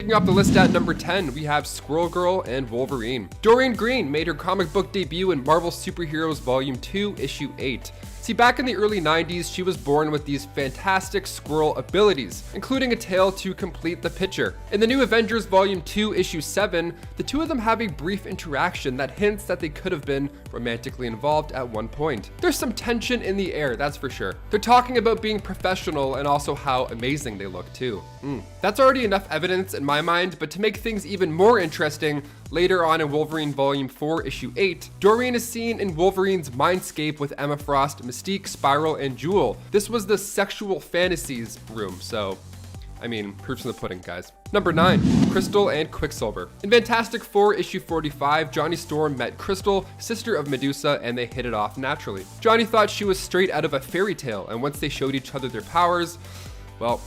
Kicking off the list at number 10, we have Squirrel Girl and Wolverine. Dorian Green made her comic book debut in Marvel Superheroes Volume 2, Issue 8. See, back in the early 90s, she was born with these fantastic squirrel abilities, including a tail to complete the picture. In the New Avengers Volume 2, Issue 7, the two of them have a brief interaction that hints that they could have been romantically involved at one point. There's some tension in the air, that's for sure. They're talking about being professional and also how amazing they look too. That's already enough evidence in my mind, but to make things even more interesting, later on in Wolverine Volume 4, Issue 8, Dorian is seen in Wolverine's mindscape with Emma Frost, Mystique, Spiral, and Jewel. This was the sexual fantasies room, so I mean, proof's in the pudding, guys. Number 9, Crystal and Quicksilver. In Fantastic Four, Issue 45, Johnny Storm met Crystal, sister of Medusa, and they hit it off naturally. Johnny thought she was straight out of a fairy tale, and once they showed each other their powers, well,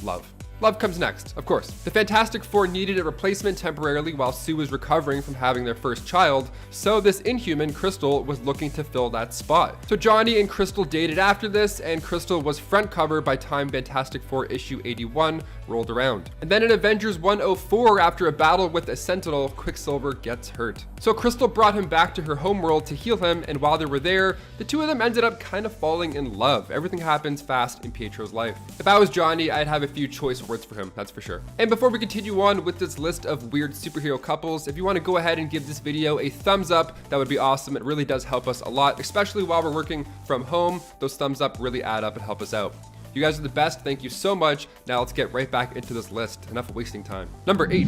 love. Love comes next, of course. The Fantastic Four needed a replacement temporarily while Sue was recovering from having their first child, so this Inhuman, Crystal, was looking to fill that spot. So Johnny and Crystal dated after this, and Crystal was front cover by time Fantastic Four issue 81 rolled around. And then in Avengers 104, after a battle with a Sentinel, Quicksilver gets hurt. So Crystal brought him back to her homeworld to heal him, and while they were there, the two of them ended up kind of falling in love. Everything happens fast in Pietro's life. If I was Johnny, I'd have a few choice words for him, that's for sure. And before we continue on with this list of weird superhero couples, if you want to go ahead and give this video a thumbs up, that would be awesome. It really does help us a lot, especially while we're working from home. Those thumbs up really add up and help us out. You guys are the best. Thank you so much. Now let's get right back into this list. Enough wasting time. Number 8,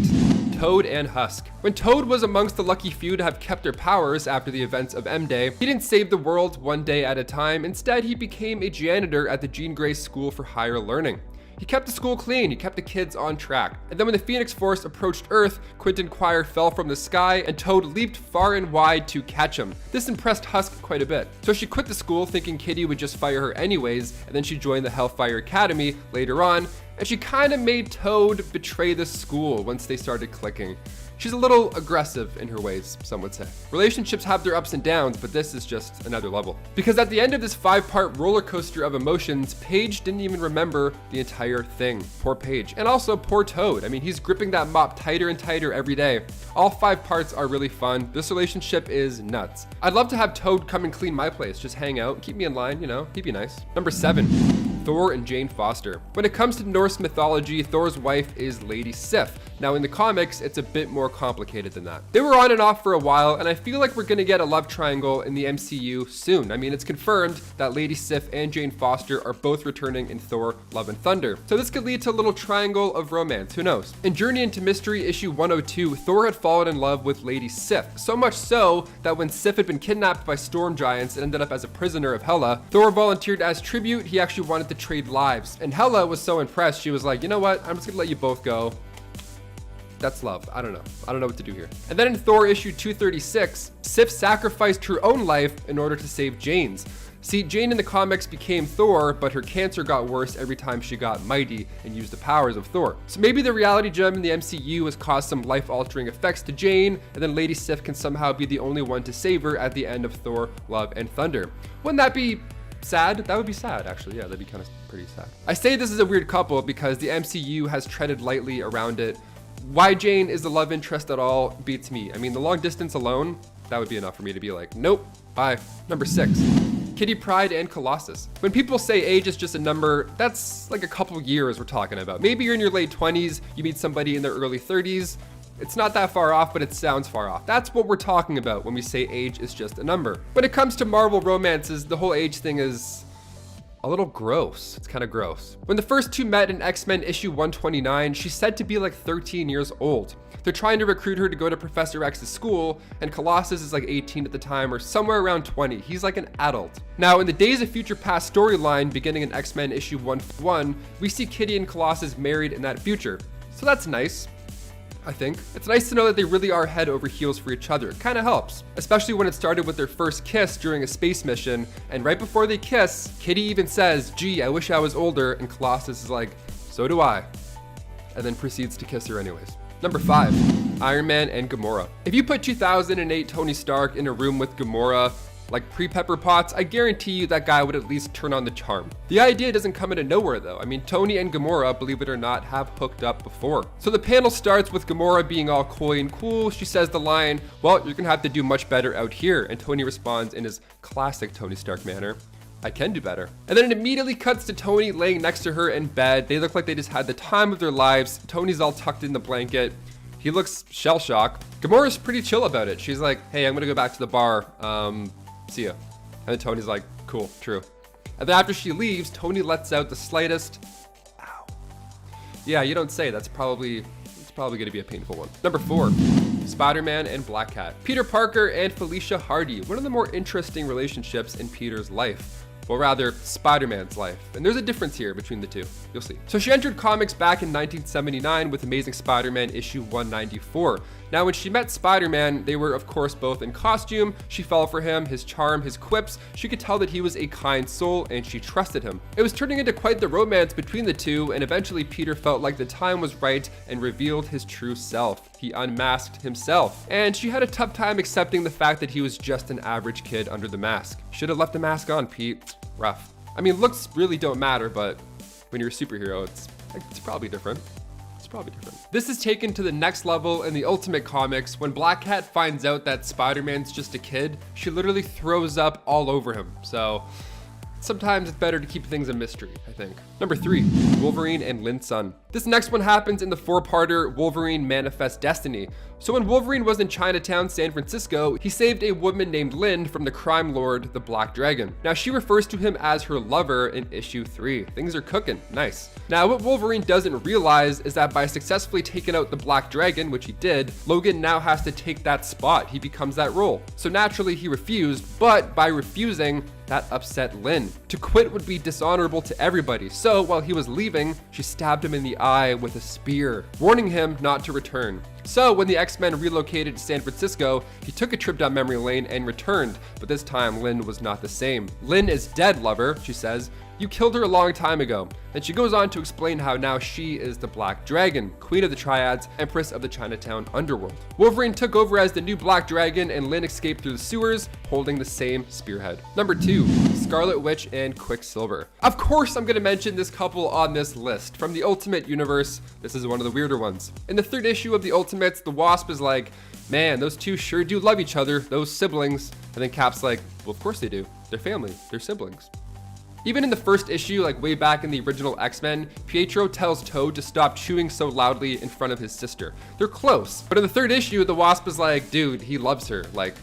Toad and Husk. When Toad was amongst the lucky few to have kept their powers after the events of M-Day, he didn't save the world one day at a time. Instead, he became a janitor at the Jean Grey School for Higher Learning. He kept the school clean, he kept the kids on track. And then when the Phoenix Force approached Earth, Quentin Quire fell from the sky and Toad leaped far and wide to catch him. This impressed Husk quite a bit. So she quit the school thinking Kitty would just fire her anyways, and then she joined the Hellfire Academy later on, and she kind of made Toad betray the school once they started clicking. She's a little aggressive in her ways, some would say. Relationships have their ups and downs, but this is just another level. Because at the end of this 5-part roller coaster of emotions, Paige didn't even remember the entire thing. Poor Paige. And also poor Toad. I mean, he's gripping that mop tighter and tighter every day. All 5 parts are really fun. This relationship is nuts. I'd love to have Toad come and clean my place, just hang out, keep me in line, you know, he'd be nice. Number 7. Thor and Jane Foster. When it comes to Norse mythology, Thor's wife is Lady Sif. Now in the comics, it's a bit more complicated than that. They were on and off for a while, and I feel like we're gonna get a love triangle in the MCU soon. I mean, it's confirmed that Lady Sif and Jane Foster are both returning in Thor: Love and Thunder. So this could lead to a little triangle of romance, who knows? In Journey into Mystery issue 102, Thor had fallen in love with Lady Sif. So much so that when Sif had been kidnapped by storm giants and ended up as a prisoner of Hela, Thor volunteered as tribute. He actually wanted to trade lives. And Hela was so impressed, she was like, you know what? I'm just gonna let you both go. That's love. I don't know what to do here. And then in Thor issue 236, Sif sacrificed her own life in order to save Jane's. See, Jane in the comics became Thor, but her cancer got worse every time she got mighty and used the powers of Thor. So maybe the reality gem in the MCU has caused some life-altering effects to Jane, and then Lady Sif can somehow be the only one to save her at the end of Thor: Love and Thunder. Wouldn't that be sad? That would be sad, actually. Yeah, that'd be kind of pretty sad. I say this is a weird couple because the MCU has treaded lightly around it. Why Jane is the love interest at all beats me. I mean, the long distance alone, that would be enough for me to be like, nope, bye. Number 6, Kitty Pryde and Colossus. When people say age is just a number, that's like a couple years we're talking about. Maybe you're in your late 20s, you meet somebody in their early 30s. It's not that far off, but it sounds far off. That's what we're talking about when we say age is just a number. When it comes to Marvel romances, the whole age thing is a little gross. It's kind of gross. When the first two met in X-Men issue 129, she's said to be like 13 years old. They're trying to recruit her to go to Professor X's school, and Colossus is like 18 at the time, or somewhere around 20. He's like an adult. Now, in the Days of Future Past storyline, beginning in X-Men issue 151, we see Kitty and Colossus married in that future. So that's nice. I think. It's nice to know that they really are head over heels for each other. It kind of helps, especially when it started with their first kiss during a space mission, and right before they kiss, Kitty even says, gee, I wish I was older, and Colossus is like, so do I, and then proceeds to kiss her anyways. Number 5, Iron Man and Gamora. If you put 2008 Tony Stark in a room with Gamora, Like pre-Pepper Potts, I guarantee you that guy would at least turn on the charm. The idea doesn't come out of nowhere though. I mean, Tony and Gamora, believe it or not, have hooked up before. So the panel starts with Gamora being all coy and cool. She says the line, well, you're gonna have to do much better out here. And Tony responds in his classic Tony Stark manner, I can do better. And then it immediately cuts to Tony laying next to her in bed. They look like they just had the time of their lives. Tony's all tucked in the blanket. He looks shell-shocked. Gamora's pretty chill about it. She's like, hey, I'm gonna go back to the bar. See ya. And then Tony's like, cool, true. And then after she leaves, Tony lets out the slightest, ow. Yeah, you don't say. It's probably gonna be a painful one. Number 4, Spider-Man and Black Cat. Peter Parker and Felicia Hardy, one of the more interesting relationships in Peter's life. Well, rather, Spider-Man's life. And there's a difference here between the two. You'll see. So she entered comics back in 1979 with Amazing Spider-Man issue 194. Now, when she met Spider-Man, they were, of course, both in costume. She fell for him, his charm, his quips. She could tell that he was a kind soul, and she trusted him. It was turning into quite the romance between the two, and eventually Peter felt like the time was right and revealed his true self. He unmasked himself. And she had a tough time accepting the fact that he was just an average kid under the mask. Should have left the mask on, Pete. Rough. I mean, looks really don't matter, but when you're a superhero, it's probably different. This is taken to the next level in the Ultimate Comics. When Black Cat finds out that Spider-Man's just a kid, she literally throws up all over him. So sometimes it's better to keep things a mystery, I think. Number 3, Wolverine and Lynne's son. This next one happens in the 4-parter Wolverine Manifest Destiny. So when Wolverine was in Chinatown, San Francisco, he saved a woman named Lynne from the crime lord, the Black Dragon. Now she refers to him as her lover in issue 3. Things are cooking, nice. Now what Wolverine doesn't realize is that by successfully taking out the Black Dragon, which he did, Logan now has to take that spot. He becomes that role. So naturally he refused, but by refusing, that upset Lynne. To quit would be dishonorable to everybody. So while he was leaving, she stabbed him in the eye with a spear, warning him not to return. So when the X-Men relocated to San Francisco, he took a trip down memory lane and returned, but this time Lynne was not the same. Lynne is dead, lover, she says. You killed her a long time ago. Then she goes on to explain how now she is the Black Dragon, Queen of the Triads, Empress of the Chinatown Underworld. Wolverine took over as the new Black Dragon and Lynne escaped through the sewers, holding the same spearhead. Number 2, Scarlet Witch and Quicksilver. Of course I'm gonna mention this couple on this list. From the Ultimate Universe, this is one of the weirder ones. In the 3rd issue of the Ultimates, the Wasp is like, man, those two sure do love each other, those siblings. And then Cap's like, well, of course they do. They're family, they're siblings. Even in the 1st issue, like way back in the original X-Men, Pietro tells Toad to stop chewing so loudly in front of his sister. They're close. But in the 3rd issue, the Wasp is like, dude, he loves her. Like,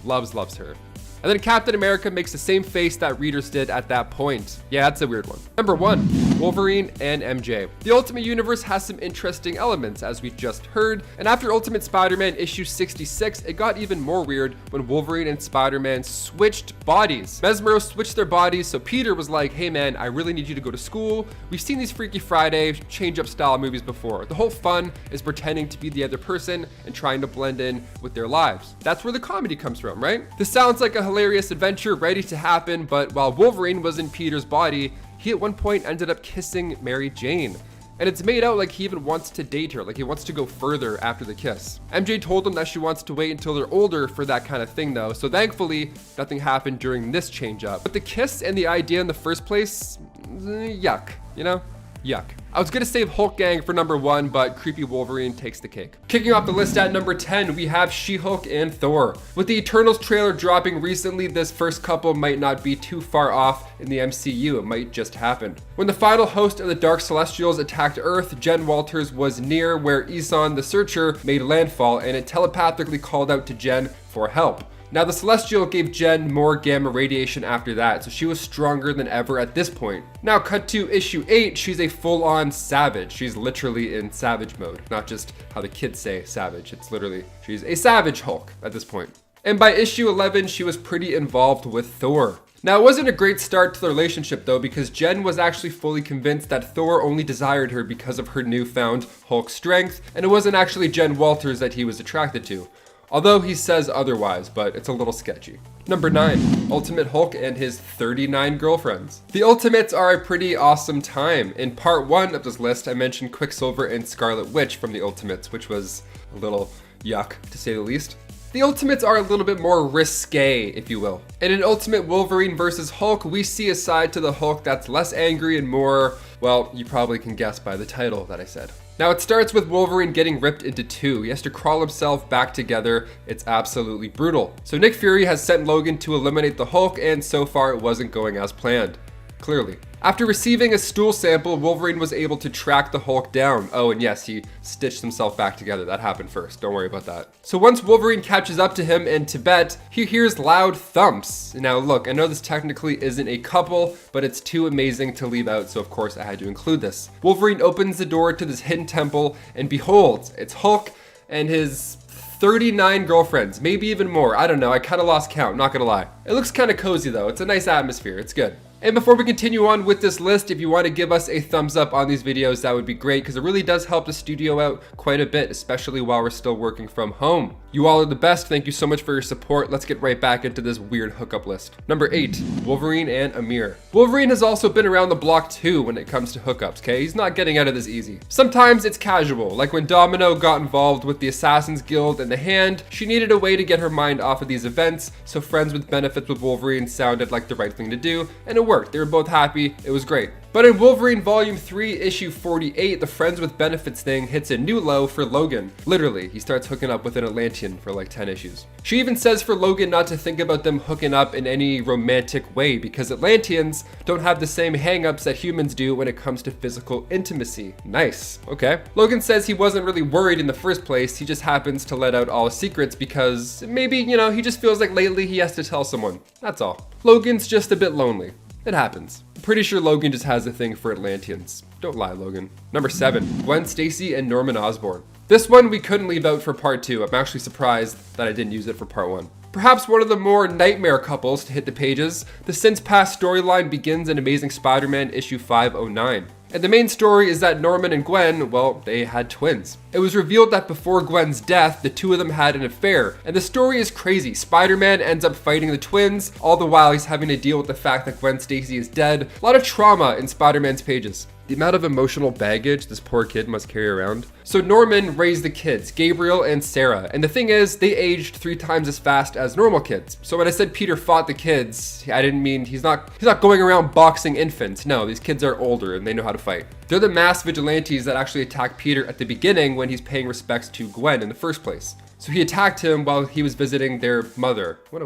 loves her. And then Captain America makes the same face that readers did at that point. Yeah, that's a weird one. Number 1, Wolverine and MJ. The Ultimate Universe has some interesting elements, as we've just heard. And after Ultimate Spider-Man issue 66, it got even more weird when Wolverine and Spider-Man switched bodies. Mesmero switched their bodies, so Peter was like, hey man, I really need you to go to school. We've seen these Freaky Friday change-up style movies before. The whole fun is pretending to be the other person and trying to blend in with their lives. That's where the comedy comes from, right? This sounds like a hilarious adventure ready to happen, but while Wolverine was in Peter's body, he at one point ended up kissing Mary Jane. And it's made out like he even wants to date her, like he wants to go further after the kiss. MJ told him that she wants to wait until they're older for that kind of thing though, so thankfully, nothing happened during this change up. But the kiss and the idea in the first place, yuck, you know? Yuck. I was gonna save Hulk Gang for number 1, but creepy Wolverine takes the cake. Kicking off the list at number 10, we have She-Hulk and Thor. With the Eternals trailer dropping recently, this first couple might not be too far off in the MCU. It might just happen. When the final host of the Dark Celestials attacked Earth, Jen Walters was near where Isan the Searcher made landfall, and it telepathically called out to Jen for help. Now the Celestial gave Jen more gamma radiation after that, so she was stronger than ever at this point. Now cut to issue 8, she's a full-on savage. She's literally in savage mode, not just how the kids say savage. It's literally, she's a savage Hulk at this point. And by issue 11, she was pretty involved with Thor. Now it wasn't a great start to the relationship though, because Jen was actually fully convinced that Thor only desired her because of her newfound Hulk strength, and it wasn't actually Jen Walters that he was attracted to. Although he says otherwise, but it's a little sketchy. Number 9, Ultimate Hulk and his 39 girlfriends. The Ultimates are a pretty awesome time. In part 1 of this list, I mentioned Quicksilver and Scarlet Witch from the Ultimates, which was a little yuck, to say the least. The Ultimates are a little bit more risque, if you will. In an Ultimate Wolverine versus Hulk, we see a side to the Hulk that's less angry and more, well, you probably can guess by the title that I said. Now it starts with Wolverine getting ripped into two. He has to crawl himself back together. It's absolutely brutal. So Nick Fury has sent Logan to eliminate the Hulk, and so far it wasn't going as planned. Clearly. After receiving a stool sample, Wolverine was able to track the Hulk down. Oh, and yes, he stitched himself back together. That happened first. Don't worry about that. So once Wolverine catches up to him in Tibet, he hears loud thumps. Now look, I know this technically isn't a couple, but it's too amazing to leave out, so of course I had to include this. Wolverine opens the door to this hidden temple, and behold, it's Hulk and his 39 girlfriends, maybe even more. I don't know, I kind of lost count, not gonna lie. It looks kind of cozy though. It's a nice atmosphere, it's good. And before we continue on with this list, if you want to give us a thumbs up on these videos, that would be great, because it really does help the studio out quite a bit, especially while we're still working from home. You all are the best. Thank you so much for your support. Let's get right back into this weird hookup list. Number 8, Wolverine and Amir. Wolverine has also been around the block too when it comes to hookups, okay? He's not getting out of this easy. Sometimes it's casual, like when Domino got involved with the Assassin's Guild and the Hand. She needed a way to get her mind off of these events, so friends with benefits with Wolverine sounded like the right thing to do, and it worked. They were both happy. It was great. But in Wolverine Volume 3, Issue 48, the friends with benefits thing hits a new low for Logan. Literally, he starts hooking up with an Atlantean for like 10 issues. She even says for Logan not to think about them hooking up in any romantic way, because Atlanteans don't have the same hang-ups that humans do when it comes to physical intimacy. Nice, okay. Logan says he wasn't really worried in the first place, he just happens to let out all his secrets because maybe, you know, he just feels like lately he has to tell someone. That's all. Logan's just a bit lonely. It happens. I'm pretty sure Logan just has a thing for Atlanteans. Don't lie, Logan. Number 7, Gwen Stacy and Norman Osborn. This one we couldn't leave out for part 2. I'm actually surprised that I didn't use it for part 1. Perhaps one of the more nightmare couples to hit the pages, the Since Past storyline begins in Amazing Spider-Man issue 509. And the main story is that Norman and Gwen, well, they had twins. It was revealed that before Gwen's death, the two of them had an affair. And the story is crazy. Spider-Man ends up fighting the twins, all the while he's having to deal with the fact that Gwen Stacy is dead. A lot of trauma in Spider-Man's pages. The amount of emotional baggage this poor kid must carry around. So Norman raised the kids, Gabriel and Sarah. And the thing is, they aged 3 times as fast as normal kids. So when I said Peter fought the kids, I didn't mean he's not going around boxing infants. No, these kids are older and they know how to fight. They're the masked vigilantes that actually attack Peter at the beginning when he's paying respects to Gwen in the first place. So he attacked him while he was visiting their mother. What a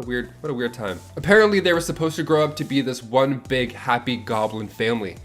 weird time. Apparently they were supposed to grow up to be this one big happy goblin family,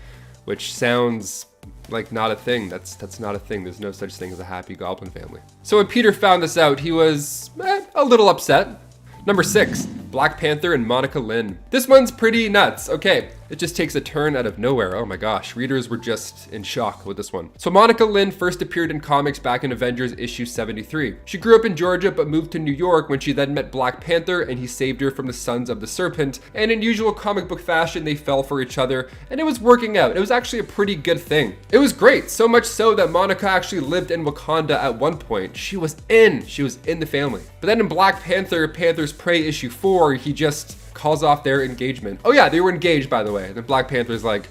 which sounds like not a thing. That's not a thing. There's no such thing as a happy goblin family. So when Peter found this out, he was a little upset. Number 6, Black Panther and Monica Lynn. This one's pretty nuts. Okay, it just takes a turn out of nowhere. Oh my gosh, readers were just in shock with this one. So Monica Lynn first appeared in comics back in Avengers issue 73. She grew up in Georgia but moved to New York when she then met Black Panther and he saved her from the Sons of the Serpent. And in usual comic book fashion, they fell for each other and it was working out. It was actually a pretty good thing. It was great, so much so that Monica actually lived in Wakanda at one point. She was in the family. But then in Black Panther, Panther's Prey issue 4, he just calls off their engagement. Oh yeah, they were engaged, by the way. And then Black Panther's like,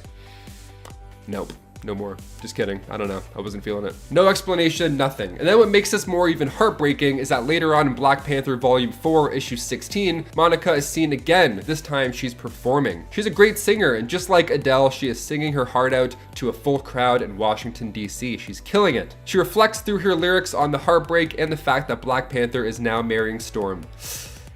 nope, no more. Just kidding. I don't know. I wasn't feeling it. No explanation, nothing. And then what makes this more even heartbreaking is that later on in Black Panther Volume 4, Issue 16, Monica is seen again. This time she's performing. She's a great singer, and just like Adele, she is singing her heart out to a full crowd in Washington, D.C. She's killing it. She reflects through her lyrics on the heartbreak and the fact that Black Panther is now marrying Storm.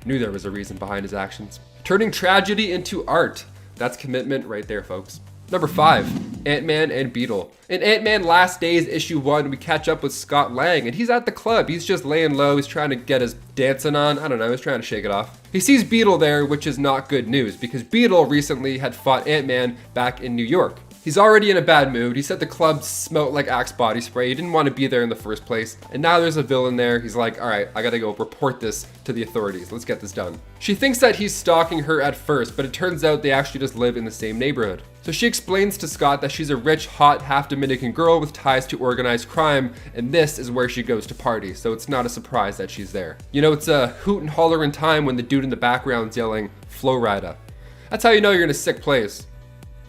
Knew there was a reason behind his actions. Turning tragedy into art. That's commitment right there, folks. Number 5, Ant-Man and Beetle. In Ant-Man Last Days issue 1, we catch up with Scott Lang, and he's at the club. He's just laying low. He's trying to get his dancing on. I don't know. He's trying to shake it off. He sees Beetle there, which is not good news because Beetle recently had fought Ant-Man back in New York. He's already in a bad mood. He said the club smelled like Axe body spray. He didn't want to be there in the first place. And now there's a villain there. He's like, all right, I gotta go report this to the authorities. Let's get this done. She thinks that he's stalking her at first, but it turns out they actually just live in the same neighborhood. So she explains to Scott that she's a rich, hot, half-Dominican girl with ties to organized crime, and this is where she goes to party, so it's not a surprise that she's there. You know, it's a hoot and holler in time when the dude in the background's yelling, Flow Rida. That's how you know you're in a sick place.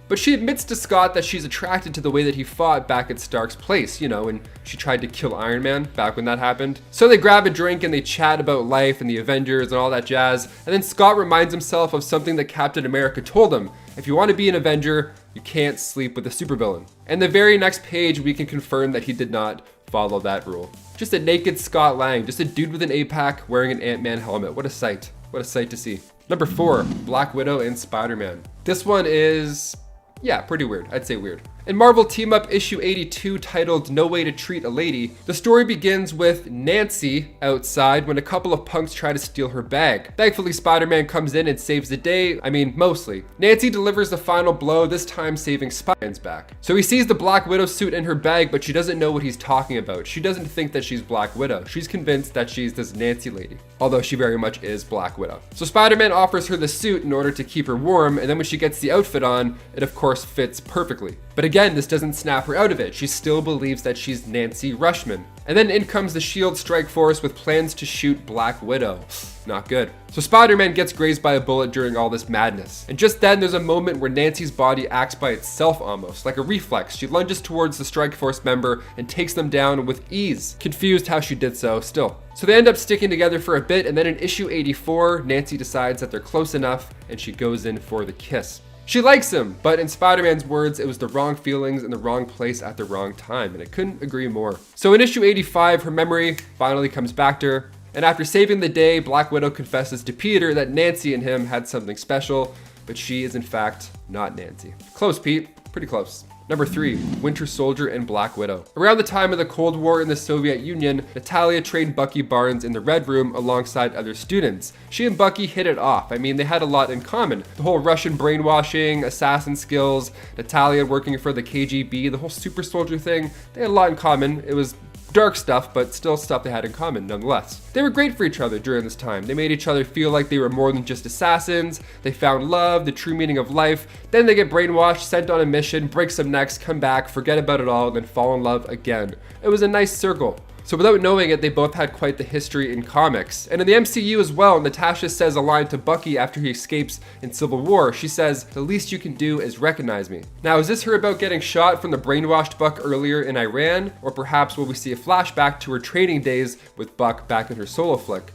But she admits to Scott that she's attracted to the way that he fought back at Stark's place, you know, when she tried to kill Iron Man, back when that happened. So they grab a drink and they chat about life and the Avengers and all that jazz, and then Scott reminds himself of something that Captain America told him. If you want to be an Avenger, you can't sleep with a supervillain. And the very next page, we can confirm that he did not follow that rule. Just a naked Scott Lang, just a dude with an APAC wearing an Ant-Man helmet. What a sight. What a sight to see. Number 4, Black Widow and Spider-Man. This one is, yeah, pretty weird. I'd say weird. In Marvel Team Up issue 82 titled No Way to Treat a Lady, the story begins with Nancy outside when a couple of punks try to steal her bag. Thankfully, Spider-Man comes in and saves the day. I mean, mostly. Nancy delivers the final blow, this time saving Spider-Man's back. So he sees the Black Widow suit in her bag, but she doesn't know what he's talking about. She doesn't think that she's Black Widow. She's convinced that she's this Nancy lady, although she very much is Black Widow. So Spider-Man offers her the suit in order to keep her warm, and then when she gets the outfit on, it of course fits perfectly. But again, this doesn't snap her out of it. She still believes that she's Nancy Rushman. And then in comes the S.H.I.E.L.D. strike force with plans to shoot Black Widow. Not good. So Spider-Man gets grazed by a bullet during all this madness. And just then there's a moment where Nancy's body acts by itself almost, like a reflex. She lunges towards the strike force member and takes them down with ease. Confused how she did so still. So they end up sticking together for a bit, and then in issue 84, Nancy decides that they're close enough and she goes in for the kiss. She likes him, but in Spider-Man's words, it was the wrong feelings in the wrong place at the wrong time, and I couldn't agree more. So in issue 85, her memory finally comes back to her, and after saving the day, Black Widow confesses to Peter that Nancy and him had something special, but she is in fact not Nancy. Close, Pete. Pretty close. Number 3, Winter Soldier and Black Widow. Around the time of the Cold War in the Soviet Union, Natalia trained Bucky Barnes in the Red Room alongside other students. She and Bucky hit it off. I mean, they had a lot in common. The whole Russian brainwashing, assassin skills, Natalia working for the KGB, the whole super soldier thing, they had a lot in common. It was dark stuff, but still stuff they had in common nonetheless. They were great for each other during this time. They made each other feel like they were more than just assassins. They found love, the true meaning of life. Then they get brainwashed, sent on a mission, break some necks, come back, forget about it all, and then fall in love again. It was a nice circle. So without knowing it, they both had quite the history in comics. And in the MCU as well, Natasha says a line to Bucky after he escapes in Civil War. She says, "The least you can do is recognize me." Now, is this her about getting shot from the brainwashed Buck earlier in Iran? Or perhaps will we see a flashback to her training days with Buck back in her solo flick?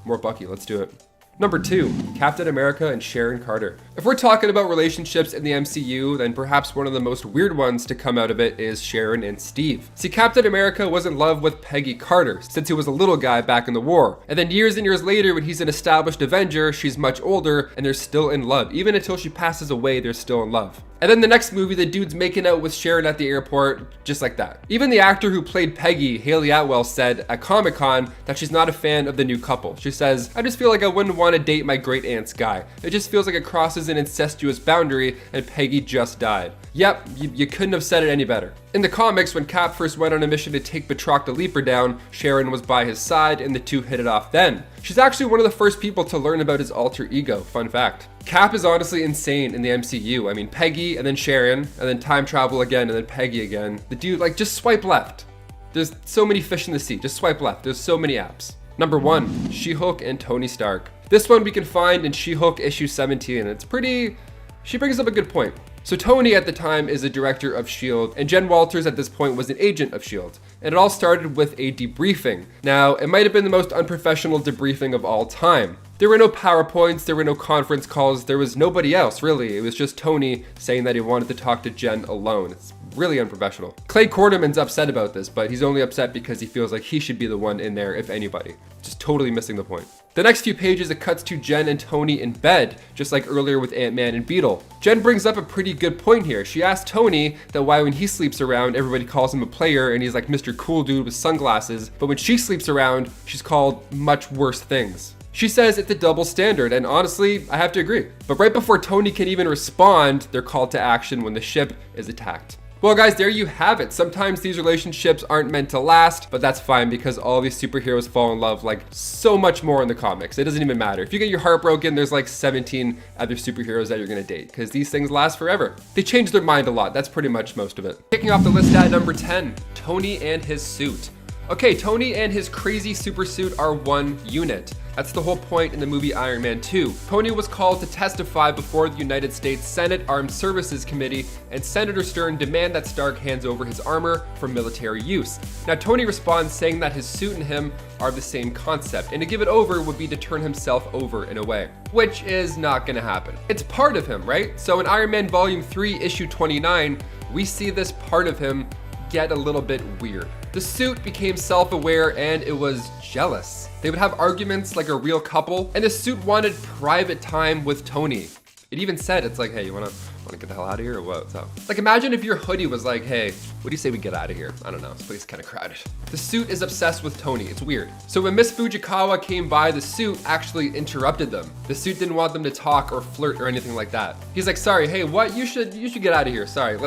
More Bucky, let's do it. Number 2, Captain America and Sharon Carter. If we're talking about relationships in the MCU, then perhaps one of the most weird ones to come out of it is Sharon and Steve. See, Captain America was in love with Peggy Carter since he was a little guy back in the war. And then years and years later, when he's an established Avenger, she's much older and they're still in love. Even until she passes away, they're still in love. And then the next movie, the dude's making out with Sharon at the airport, just like that. Even the actor who played Peggy, Haley Atwell, said at Comic-Con that she's not a fan of the new couple. She says, "I just feel like I wouldn't want to date my great aunt's guy. It just feels like it crosses an incestuous boundary, and Peggy just died." Yep, you couldn't have said it any better. In the comics, when Cap first went on a mission to take Batroc the Leaper down, Sharon was by his side and the two hit it off then. She's actually one of the first people to learn about his alter ego, fun fact. Cap is honestly insane in the MCU. I mean, Peggy and then Sharon, and then time travel again, and then Peggy again. The dude, like, just swipe left. There's so many fish in the sea, just swipe left. There's so many apps. Number 1, She-Hulk and Tony Stark. This one we can find in She-Hulk issue 17. It's pretty, she brings up a good point. So Tony at the time is a director of S.H.I.E.L.D. and Jen Walters at this point was an agent of S.H.I.E.L.D. And it all started with a debriefing. Now, it might have been the most unprofessional debriefing of all time. There were no PowerPoints, there were no conference calls, there was nobody else really. It was just Tony saying that he wanted to talk to Jen alone. It's really unprofessional. Clay Quarterman's upset about this, but he's only upset because he feels like he should be the one in there, if anybody. Just totally missing the point. The next few pages, it cuts to Jen and Tony in bed, just like earlier with Ant-Man and Beetle. Jen brings up a pretty good point here. She asks Tony that why when he sleeps around, everybody calls him a player and he's like Mr. Cool Dude with sunglasses, but when she sleeps around, she's called much worse things. She says it's a double standard, and honestly, I have to agree. But right before Tony can even respond, they're called to action when the ship is attacked. Well guys, there you have it. Sometimes these relationships aren't meant to last, but that's fine because all these superheroes fall in love like so much more in the comics. It doesn't even matter. If you get your heart broken, there's like 17 other superheroes that you're gonna date because these things last forever. They change their mind a lot. That's pretty much most of it. Kicking off the list at number 10, Tony and his suit. Okay, Tony and his crazy super suit are one unit. That's the whole point in the movie Iron Man 2. Tony was called to testify before the United States Senate Armed Services Committee, and Senator Stern demand that Stark hands over his armor for military use. Now, Tony responds saying that his suit and him are the same concept, and to give it over would be to turn himself over in a way, which is not gonna happen. It's part of him, right? So in Iron Man Volume 3, Issue 29, we see this part of him get a little bit weird. The suit became self-aware and it was jealous. They would have arguments like a real couple, and the suit wanted private time with Tony. It even said, it's like, hey, you wanna get the hell out of here or what? What's up? Like, imagine if your hoodie was like, hey, what do you say we get out of here? I don't know, this place is kind of crowded. The suit is obsessed with Tony, it's weird. So when Miss Fujikawa came by, the suit actually interrupted them. The suit didn't want them to talk or flirt or anything like that. He's like, sorry, hey, what? You should get out of here. Sorry,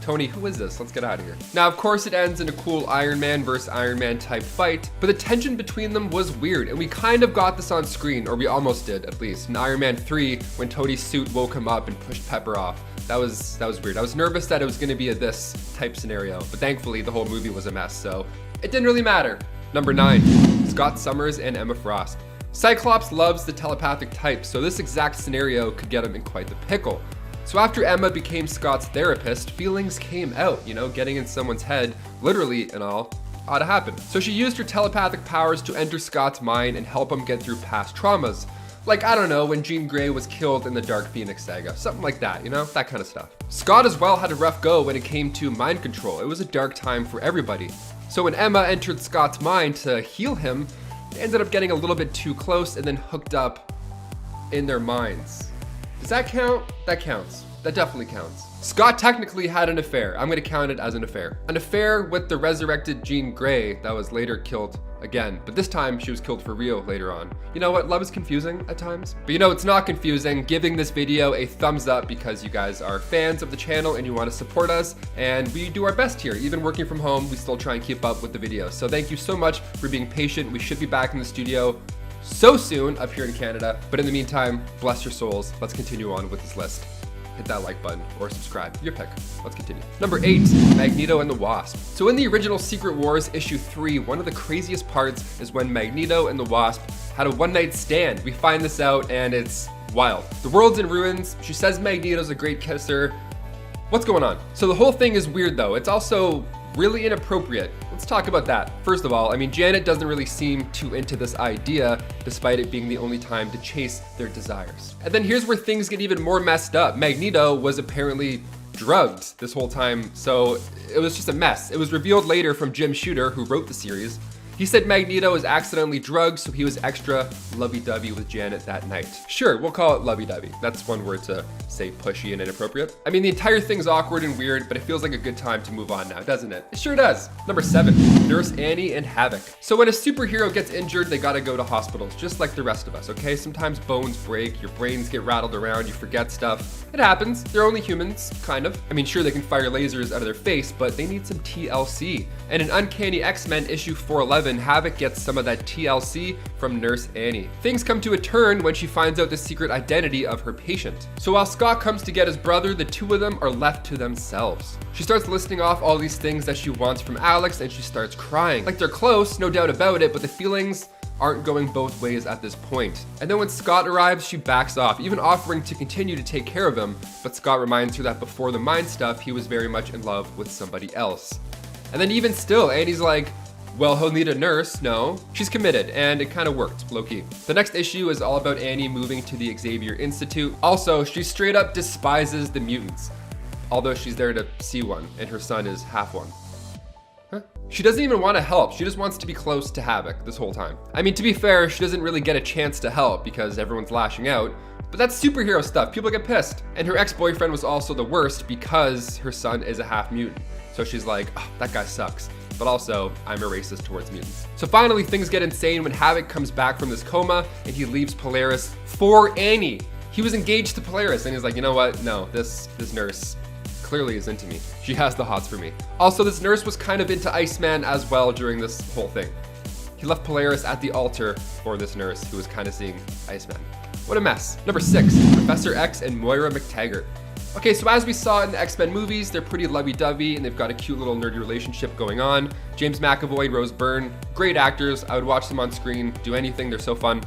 Tony, who is this? Let's get out of here. Now, of course, it ends in a cool Iron Man versus Iron Man type fight, but the tension between them was weird, and we kind of got this on screen, or we almost did, at least, in Iron Man 3, when Tony's suit woke him up and pushed Pepper off. That was weird. I was nervous that it was gonna be a this type scenario, but thankfully the whole movie was a mess, so it didn't really matter. Number 9, Scott Summers and Emma Frost. Cyclops loves the telepathic type, so this exact scenario could get him in quite the pickle. So after Emma became Scott's therapist, feelings came out, you know, getting in someone's head, literally and all, ought to happen. So she used her telepathic powers to enter Scott's mind and help him get through past traumas. Like, I don't know, when Jean Grey was killed in the Dark Phoenix saga, something like that, you know, that kind of stuff. Scott as well had a rough go when it came to mind control. It was a dark time for everybody. So when Emma entered Scott's mind to heal him, they ended up getting a little bit too close and then hooked up in their minds. Does that count? That counts. That definitely counts. Scott technically had an affair. I'm gonna count it as an affair. An affair with the resurrected Jean Grey that was later killed again, but this time she was killed for real later on. You know what, love is confusing at times, but you know it's not confusing. Giving this video a thumbs up because you guys are fans of the channel and you want to support us, and we do our best here. Even working from home, we still try and keep up with the videos. So thank you so much for being patient. We should be back in the studio so soon up here in Canada, but in the meantime, bless your souls. Let's continue on with this list. Hit that like button or subscribe, your pick. Let's continue. Number 8, Magneto and the Wasp. So in the original Secret Wars issue 3, one of the craziest parts is when Magneto and the Wasp had a one-night stand. We find this out and it's wild. The world's in ruins. She says Magneto's a great kisser. What's going on? So the whole thing is weird though. It's also really inappropriate. Let's talk about that. First of all, I mean, Janet doesn't really seem too into this idea, despite it being the only time to chase their desires. And then here's where things get even more messed up. Magneto was apparently drugged this whole time, so it was just a mess. It was revealed later from Jim Shooter, who wrote the series. He said Magneto was accidentally drugged, so he was extra lovey-dovey with Janet that night. Sure, we'll call it lovey-dovey. That's one word to say pushy and inappropriate. I mean, the entire thing's awkward and weird, but it feels like a good time to move on now, doesn't it? It sure does. Number 7, Nurse Annie and Havok. So when a superhero gets injured, they gotta go to hospitals, just like the rest of us, okay? Sometimes bones break, your brains get rattled around, you forget stuff. It happens. They're only humans, kind of. I mean, sure, they can fire lasers out of their face, but they need some TLC. And in Uncanny X-Men issue 411, Havok gets some of that TLC from Nurse Annie. Things come to a turn when she finds out the secret identity of her patient. So while Scott comes to get his brother, the two of them are left to themselves. She starts listing off all these things that she wants from Alex and she starts crying. Like, they're close, no doubt about it, but the feelings aren't going both ways at this point. And then when Scott arrives, she backs off, even offering to continue to take care of him, but Scott reminds her that before the mind stuff, he was very much in love with somebody else. And then even still, Annie's like, well, he'll need a nurse. No, she's committed, and it kind of worked, low-key. The next issue is all about Annie moving to the Xavier Institute. Also, she straight up despises the mutants, although she's there to see one, and her son is half one. Huh? She doesn't even want to help. She just wants to be close to Havok this whole time. I mean, to be fair, she doesn't really get a chance to help because everyone's lashing out, but that's superhero stuff. People get pissed. And her ex-boyfriend was also the worst because her son is a half mutant. So she's like, oh, that guy sucks. But also, I'm a racist towards mutants. So finally, things get insane when Havok comes back from this coma and he leaves Polaris for Annie. He was engaged to Polaris and he's like, you know what? No, this nurse clearly is into me. She has the hots for me. Also, this nurse was kind of into Iceman as well during this whole thing. He left Polaris at the altar for this nurse who was kind of seeing Iceman. What a mess. Number 6, Professor X and Moira McTaggart. Okay, so as we saw in the X-Men movies, they're pretty lovey-dovey and they've got a cute little nerdy relationship going on. James McAvoy and Rose Byrne, great actors. I would watch them on screen, do anything, they're so fun.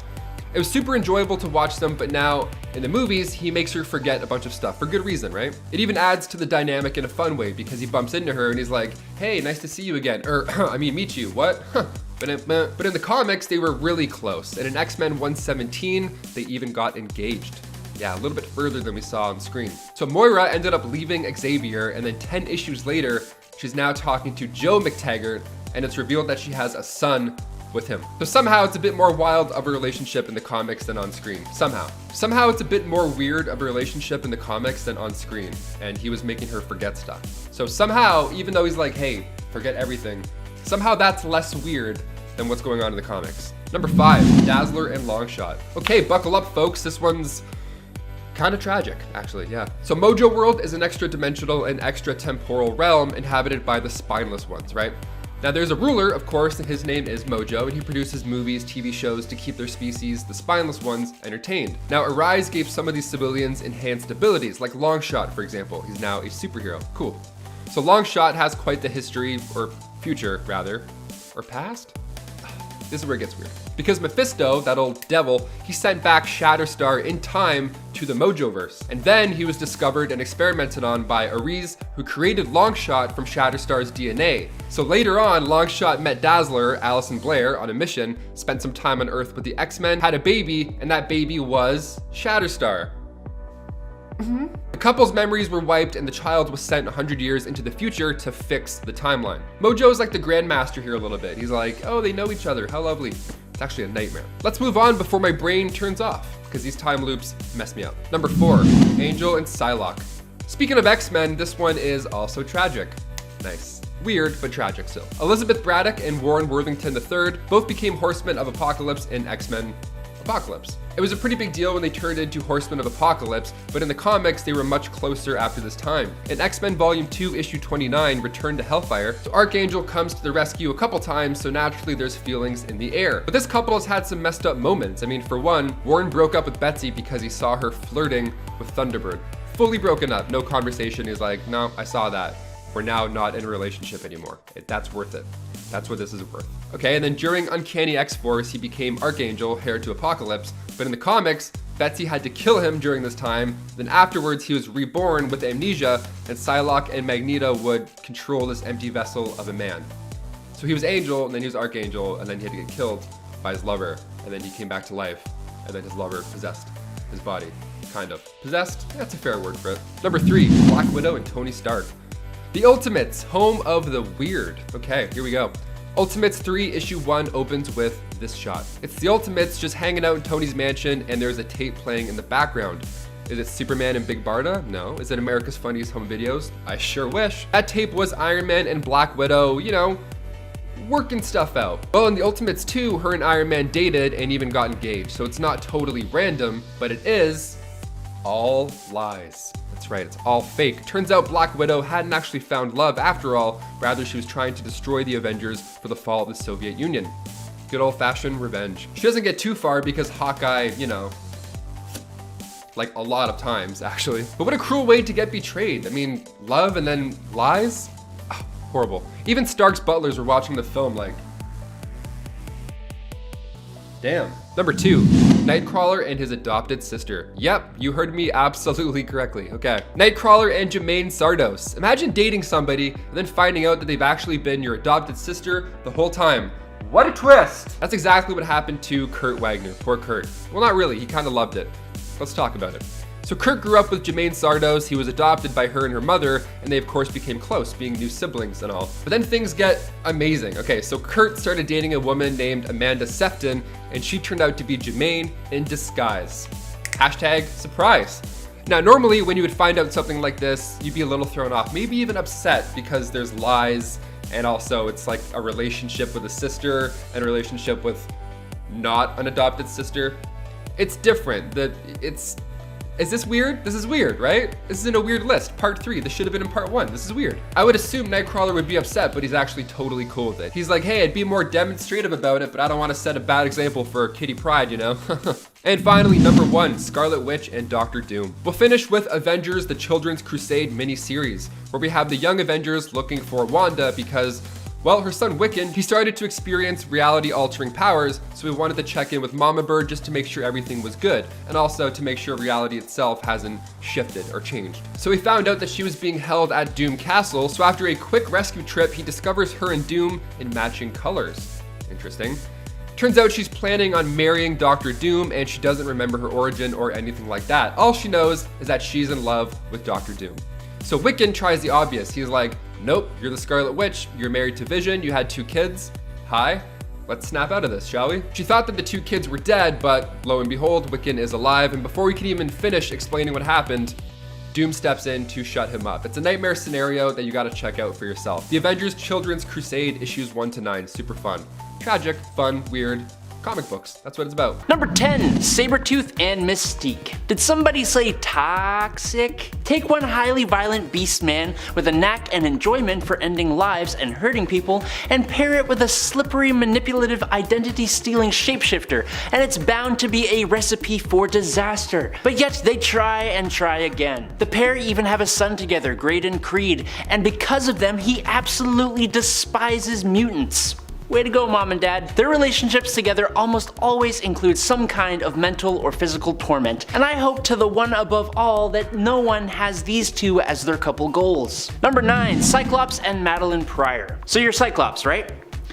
It was super enjoyable to watch them, but now in the movies, he makes her forget a bunch of stuff for good reason, right? It even adds to the dynamic in a fun way because he bumps into her and he's like, hey, nice to see you again. Or, meet you, what? But in the comics, they were really close. And in X-Men 117, they even got engaged. Yeah, a little bit further than we saw on screen. So Moira ended up leaving Xavier, and then 10 issues later, she's now talking to Joe McTaggart, and it's revealed that she has a son with him. So somehow it's a bit more wild of a relationship in the comics than on screen. Somehow it's a bit more weird of a relationship in the comics than on screen, and he was making her forget stuff. So somehow, even though he's like, hey, forget everything, somehow that's less weird than what's going on in the comics. Number 5, Dazzler and Longshot. Okay, buckle up folks, this one's kind of tragic, actually, yeah. So Mojo World is an extra-dimensional and extra-temporal realm inhabited by the spineless ones, right? Now there's a ruler, of course, and his name is Mojo, and he produces movies, TV shows to keep their species, the spineless ones, entertained. Now Arise gave some of these civilians enhanced abilities, like Longshot, for example. He's now a superhero. Cool. So Longshot has quite the history, or future, rather, or past? This is where it gets weird. Because Mephisto, that old devil, he sent back Shatterstar in time to the Mojoverse. And then he was discovered and experimented on by Ares, who created Longshot from Shatterstar's DNA. So later on, Longshot met Dazzler, Alison Blair, on a mission, spent some time on Earth with the X-Men, had a baby, and that baby was Shatterstar. The couple's memories were wiped and the child was sent 100 years into the future to fix the timeline. Mojo's like the grandmaster here a little bit. He's like, oh, they know each other, how lovely. It's actually a nightmare. Let's move on before my brain turns off, because these time loops mess me up. Number 4, Angel and Psylocke. Speaking of X-Men, this one is also tragic. Nice. Weird, but tragic still. Elizabeth Braddock and Warren Worthington III both became Horsemen of Apocalypse in X-Men Apocalypse. It was a pretty big deal when they turned into Horsemen of Apocalypse, but in the comics, they were much closer after this time. In X-Men Volume 2, Issue 29, Return to Hellfire, so Archangel comes to the rescue a couple times, so naturally there's feelings in the air. But this couple has had some messed up moments. I mean, for one, Warren broke up with Betsy because he saw her flirting with Thunderbird. Fully broken up, no conversation. He's like, no, I saw that. We're now not in a relationship anymore. That's worth it. That's what this is worth. Okay, and then during Uncanny X-Force, he became Archangel, heir to Apocalypse, but in the comics, Betsy had to kill him during this time. Then afterwards, he was reborn with amnesia, and Psylocke and Magneto would control this empty vessel of a man. So he was Angel, and then he was Archangel, and then he had to get killed by his lover, and then he came back to life, and then his lover possessed his body. Kind of. Possessed? That's a fair word for it. Number 3, Black Widow and Tony Stark. The Ultimates, home of the weird. Okay, here we go. Ultimates 3, Issue 1 opens with this shot. It's the Ultimates just hanging out in Tony's mansion, and there's a tape playing in the background. Is it Superman and Big Barda? No. Is it America's Funniest Home Videos? I sure wish. That tape was Iron Man and Black Widow, you know, working stuff out. Well, in the Ultimates 2, her and Iron Man dated and even got engaged, so it's not totally random, but it is all lies. That's right, it's all fake. Turns out Black Widow hadn't actually found love after all, rather she was trying to destroy the Avengers for the fall of the Soviet Union. Good old-fashioned revenge. She doesn't get too far because Hawkeye, you know, like a lot of times actually. But what a cruel way to get betrayed. I mean, love and then lies? Oh, horrible. Even Stark's butlers were watching the film like, damn. Number 2, Nightcrawler and his adopted sister. Yep, you heard me absolutely correctly. Okay. Nightcrawler and Jermaine Sardos. Imagine dating somebody and then finding out that they've actually been your adopted sister the whole time. What a twist! That's exactly what happened to Kurt Wagner. Poor Kurt. Well, not really. He kind of loved it. Let's talk about it. So Kurt grew up with Jermaine Sardos. He was adopted by her and her mother, and they of course became close, being new siblings and all. But then things get amazing. Okay, so Kurt started dating a woman named Amanda Sefton, and she turned out to be Jermaine in disguise. Hashtag surprise. Now, normally when you would find out something like this, you'd be a little thrown off, maybe even upset because there's lies, and also it's like a relationship with a sister and a relationship with not an adopted sister. It's different. Is this weird? This is weird, right? This is in a weird list. Part 3, this should have been in part 1. This is weird. I would assume Nightcrawler would be upset, but he's actually totally cool with it. He's like, hey, I'd be more demonstrative about it, but I don't want to set a bad example for Kitty Pryde, you know? And finally, number 1, Scarlet Witch and Doctor Doom. We'll finish with Avengers: The Children's Crusade mini-series, where we have the young Avengers looking for Wanda because, well, her son Wiccan, he started to experience reality-altering powers, so we wanted to check in with Mama Bird just to make sure everything was good, and also to make sure reality itself hasn't shifted or changed. So we found out that she was being held at Doom Castle, so after a quick rescue trip, he discovers her and Doom in matching colors. Interesting. Turns out she's planning on marrying Doctor Doom, and she doesn't remember her origin or anything like that. All she knows is that she's in love with Doctor Doom. So Wiccan tries the obvious. He's like, nope, you're the Scarlet Witch, you're married to Vision, you had 2 kids. Hi, let's snap out of this, shall we? She thought that the 2 kids were dead, but lo and behold, Wiccan is alive, and before we can even finish explaining what happened, Doom steps in to shut him up. It's a nightmare scenario that you gotta check out for yourself. The Avengers Children's Crusade issues 1 to 9, super fun. Tragic, fun, weird, comic books. That's what it's about. Number 10, Sabertooth and Mystique. Did somebody say toxic? Take one highly violent beast man with a knack and enjoyment for ending lives and hurting people, and pair it with a slippery, manipulative, identity-stealing shapeshifter, and it's bound to be a recipe for disaster. But yet they try and try again. The pair even have a son together, Graydon Creed, and because of them, he absolutely despises mutants. Way to go, Mom and Dad. Their relationships together almost always include some kind of mental or physical torment, and I hope to the one above all that no one has these 2 as their couple goals. Number 9, Cyclops and Madeline Pryor. So you're Cyclops, right?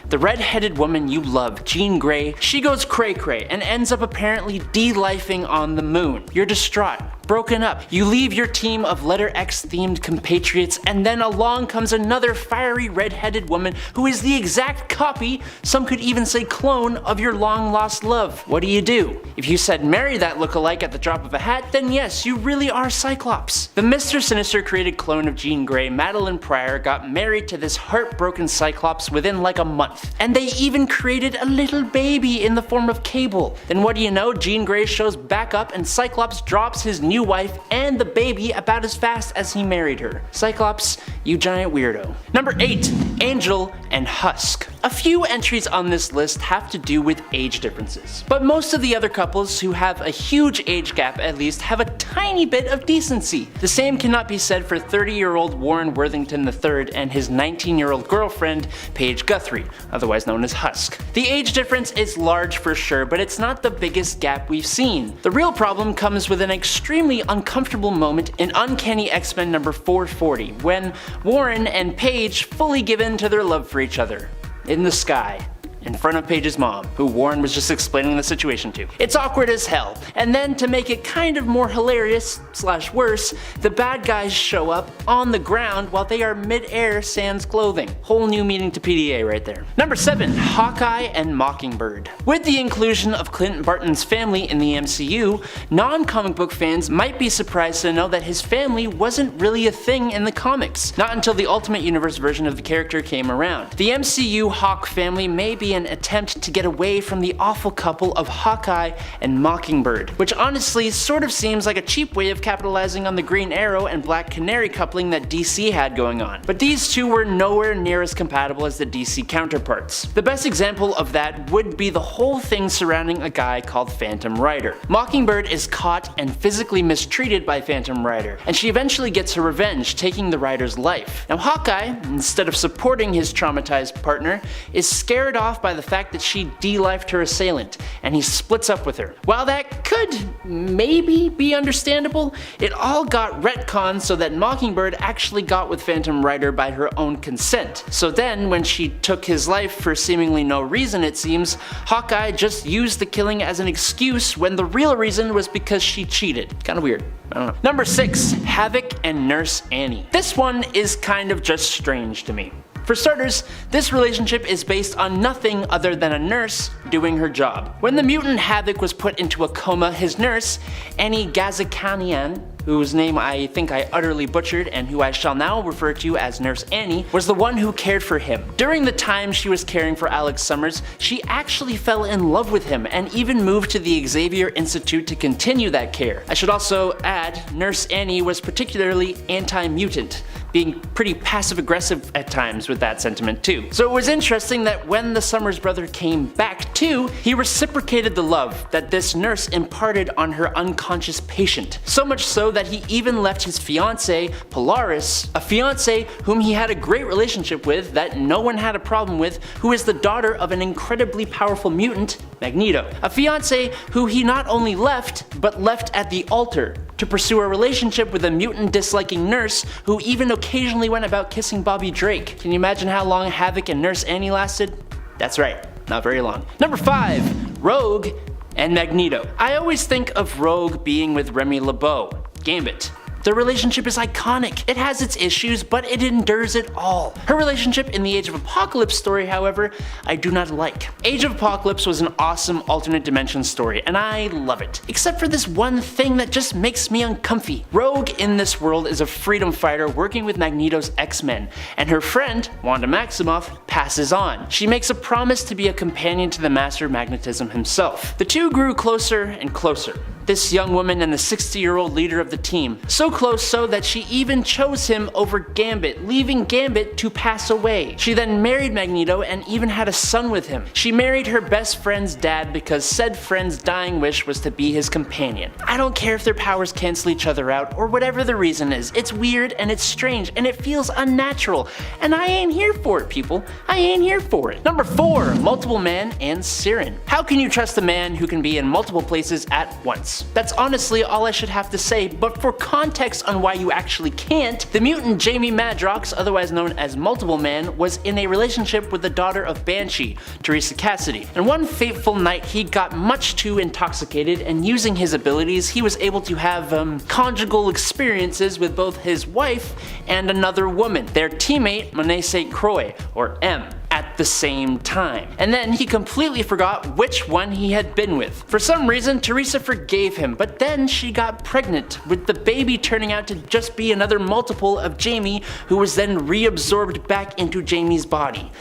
The red-headed woman you love, Jean Grey, she goes cray-cray and ends up apparently de-lifing on the moon. You're distraught, broken up. You leave your team of letter X themed compatriots, and then along comes another fiery red-headed woman who is the exact copy, some could even say clone, of your long-lost love. What do? If you said marry that lookalike at the drop of a hat, then yes, you really are Cyclops. The Mr. Sinister created clone of Jean Grey, Madeline Pryor, got married to this heartbroken Cyclops within like a month. And they even created a little baby in the form of Cable. Then what do you know, Jean Grey shows back up and Cyclops drops his new wife and the baby about as fast as he married her. Cyclops, you giant weirdo. Number 8, Angel and Husk. A few entries on this list have to do with age differences, but most of the other couples who have a huge age gap at least have a tiny bit of decency. The same cannot be said for 30-year-old Warren Worthington III and his 19-year-old girlfriend, Paige Guthrie, otherwise known as Husk. The age difference is large for sure, but it's not the biggest gap we've seen. The real problem comes with an extremely uncomfortable moment in Uncanny X-Men number 440, when Warren and Paige fully give in to their love for each other. In the sky. In front of Paige's mom, who Warren was just explaining the situation to. It's awkward as hell, and then to make it kind of more hilarious / worse, the bad guys show up on the ground while they are mid-air sans clothing. Whole new meaning to PDA right there. Number 7, Hawkeye and Mockingbird. With the inclusion of Clint Barton's family in the MCU, non-comic book fans might be surprised to know that his family wasn't really a thing in the comics, not until the Ultimate Universe version of the character came around. The MCU Hawk family may be an attempt to get away from the awful couple of Hawkeye and Mockingbird, which honestly sort of seems like a cheap way of capitalizing on the Green Arrow and Black Canary coupling that DC had going on. But these 2 were nowhere near as compatible as the DC counterparts. The best example of that would be the whole thing surrounding a guy called Phantom Rider. Mockingbird is caught and physically mistreated by Phantom Rider, and she eventually gets her revenge, taking the Rider's life. Now Hawkeye, instead of supporting his traumatized partner, is scared off by the fact that she de-lifed her assailant, and he splits up with her. While that could maybe be understandable, it all got retconned so that Mockingbird actually got with Phantom Rider by her own consent. So then, when she took his life for seemingly no reason it seems, Hawkeye just used the killing as an excuse when the real reason was because she cheated. Kinda weird. I don't know. Number 6, Havok and Nurse Annie. This one is kind of just strange to me. For starters, this relationship is based on nothing other than a nurse doing her job. When the mutant Havok was put into a coma, his nurse, Annie Gazikanian, whose name I think I utterly butchered and who I shall now refer to as Nurse Annie, was the one who cared for him. During the time she was caring for Alex Summers, she actually fell in love with him and even moved to the Xavier Institute to continue that care. I should also add, Nurse Annie was particularly anti-mutant, being pretty passive-aggressive at times with that sentiment too. So it was interesting that when the Summers brother came back too, he reciprocated the love that this nurse imparted on her unconscious patient. So much so that he even left his fiancée, Polaris, a fiancée whom he had a great relationship with that no one had a problem with, who is the daughter of an incredibly powerful mutant, Magneto. A fiancée who he not only left, but left at the altar to pursue a relationship with a mutant disliking nurse who even occasionally went about kissing Bobby Drake. Can you imagine how long Havok and Nurse Annie lasted? That's right, not very long. Number 5, Rogue and Magneto. I always think of Rogue being with Remy LeBeau, Gambit. Their relationship is iconic. It has its issues, but it endures it all. Her relationship in the Age of Apocalypse story, however, I do not like. Age of Apocalypse was an awesome alternate dimension story, and I love it. Except for this one thing that just makes me uncomfy. Rogue in this world is a freedom fighter working with Magneto's X-Men, and her friend, Wanda Maximoff, passes on. She makes a promise to be a companion to the Master of Magnetism himself. The two grew closer and closer. This young woman and the 60-year-old leader of the team. So close so that she even chose him over Gambit, leaving Gambit to pass away. She then married Magneto and even had a son with him. She married her best friend's dad because said friend's dying wish was to be his companion. I don't care if their powers cancel each other out or whatever the reason is. It's weird and it's strange and it feels unnatural. And I ain't here for it, people. I ain't here for it. Number 4, Multiple Man and Sharon. How can you trust a man who can be in multiple places at once? That's honestly all I should have to say, but for context on why you actually can't, the mutant Jamie Madrox, otherwise known as Multiple Man, was in a relationship with the daughter of Banshee, Teresa Cassidy. And one fateful night he got much too intoxicated, and using his abilities he was able to have conjugal experiences with both his wife and another woman, their teammate Monet St. Croix, or M, at the same time. And then he completely forgot which one he had been with. For some reason, Teresa forgave him, but then she got pregnant, with the baby turning out to just be another multiple of Jamie, who was then reabsorbed back into Jamie's body.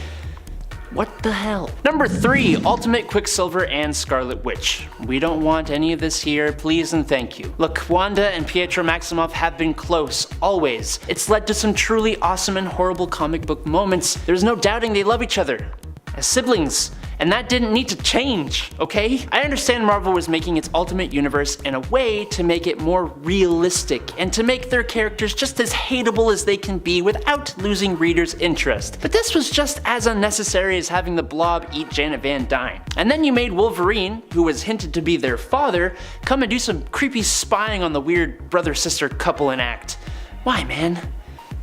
What the hell? Number 3, Ultimate Quicksilver and Scarlet Witch. We don't want any of this here, please and thank you. Look, Wanda and Pietro Maximoff have been close, always. It's led to some truly awesome and horrible comic book moments. There's no doubting they love each other as siblings. And that didn't need to change, okay? I understand Marvel was making its Ultimate Universe in a way to make it more realistic and to make their characters just as hateable as they can be without losing readers' interest. But this was just as unnecessary as having the Blob eat Janet Van Dyne. And then you made Wolverine, who was hinted to be their father, come and do some creepy spying on the weird brother-sister couple and act. Why, man?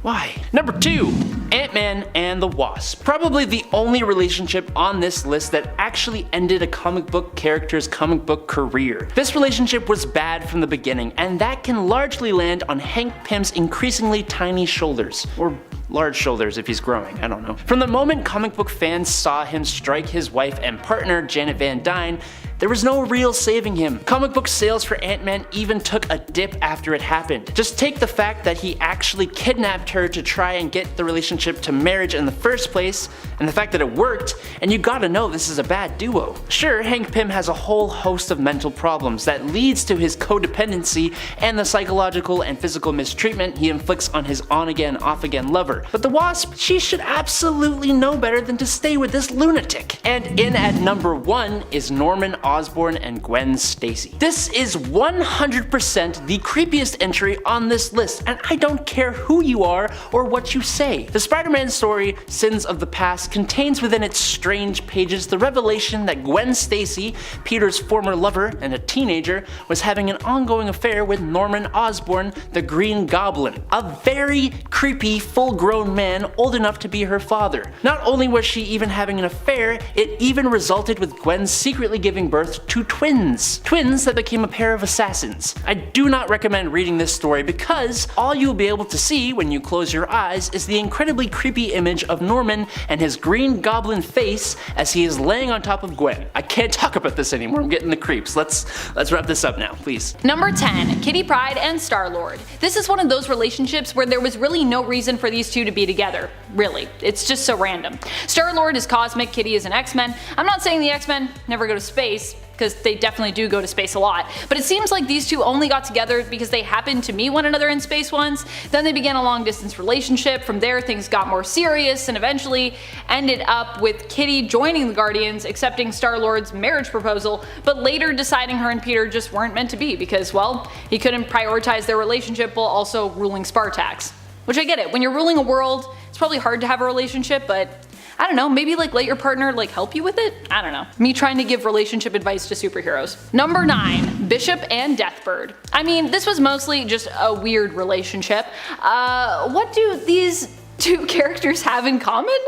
Why? Number 2, Ant-Man and the Wasp. Probably the only relationship on this list that actually ended a comic book character's comic book career. This relationship was bad from the beginning, and that can largely land on Hank Pym's increasingly tiny shoulders. Or large shoulders if he's growing, I don't know. From the moment comic book fans saw him strike his wife and partner, Janet Van Dyne, there was no real saving him. Comic book sales for Ant-Man even took a dip after it happened. Just take the fact that he actually kidnapped her to try and get the relationship to marriage in the first place, and the fact that it worked, and you gotta know this is a bad duo. Sure, Hank Pym has a whole host of mental problems that leads to his codependency and the psychological and physical mistreatment he inflicts on his on-again, off-again lover. But the Wasp, she should absolutely know better than to stay with this lunatic. And in at number 1 is Norman Osborn and Gwen Stacy. This is 100% the creepiest entry on this list, and I don't care who you are or what you say. The Spider-Man story, Sins of the Past, contains within its strange pages the revelation that Gwen Stacy, Peter's former lover and a teenager, was having an ongoing affair with Norman Osborn, the Green Goblin, a very creepy, full-grown man old enough to be her father. Not only was she even having an affair, it even resulted with Gwen secretly giving birth to twins. Twins that became a pair of assassins. I do not recommend reading this story because all you'll be able to see when you close your eyes is the incredibly creepy image of Norman and his green goblin face as he is laying on top of Gwen. I can't talk about this anymore, I'm getting the creeps. Let's wrap this up now, please. Number 10. Kitty Pryde and Star-Lord. This is one of those relationships where there was really no reason for these two to be together. Really. It's just so random. Star-Lord is cosmic, Kitty is an X-Men. I'm not saying the X-Men never go to space, because they definitely do go to space a lot, but it seems like these two only got together because they happened to meet one another in space once, then they began a long distance relationship, from there things got more serious and eventually ended up with Kitty joining the Guardians, accepting Star-Lord's marriage proposal, but later deciding her and Peter just weren't meant to be because, well, he couldn't prioritize their relationship while also ruling Spartax. Which I get it, when you're ruling a world, it's probably hard to have a relationship, but I don't know, maybe let your partner help you with it? I don't know. Me trying to give relationship advice to superheroes. Number 9. Bishop and Deathbird. I mean, this was mostly just a weird relationship. What do these two characters have in common?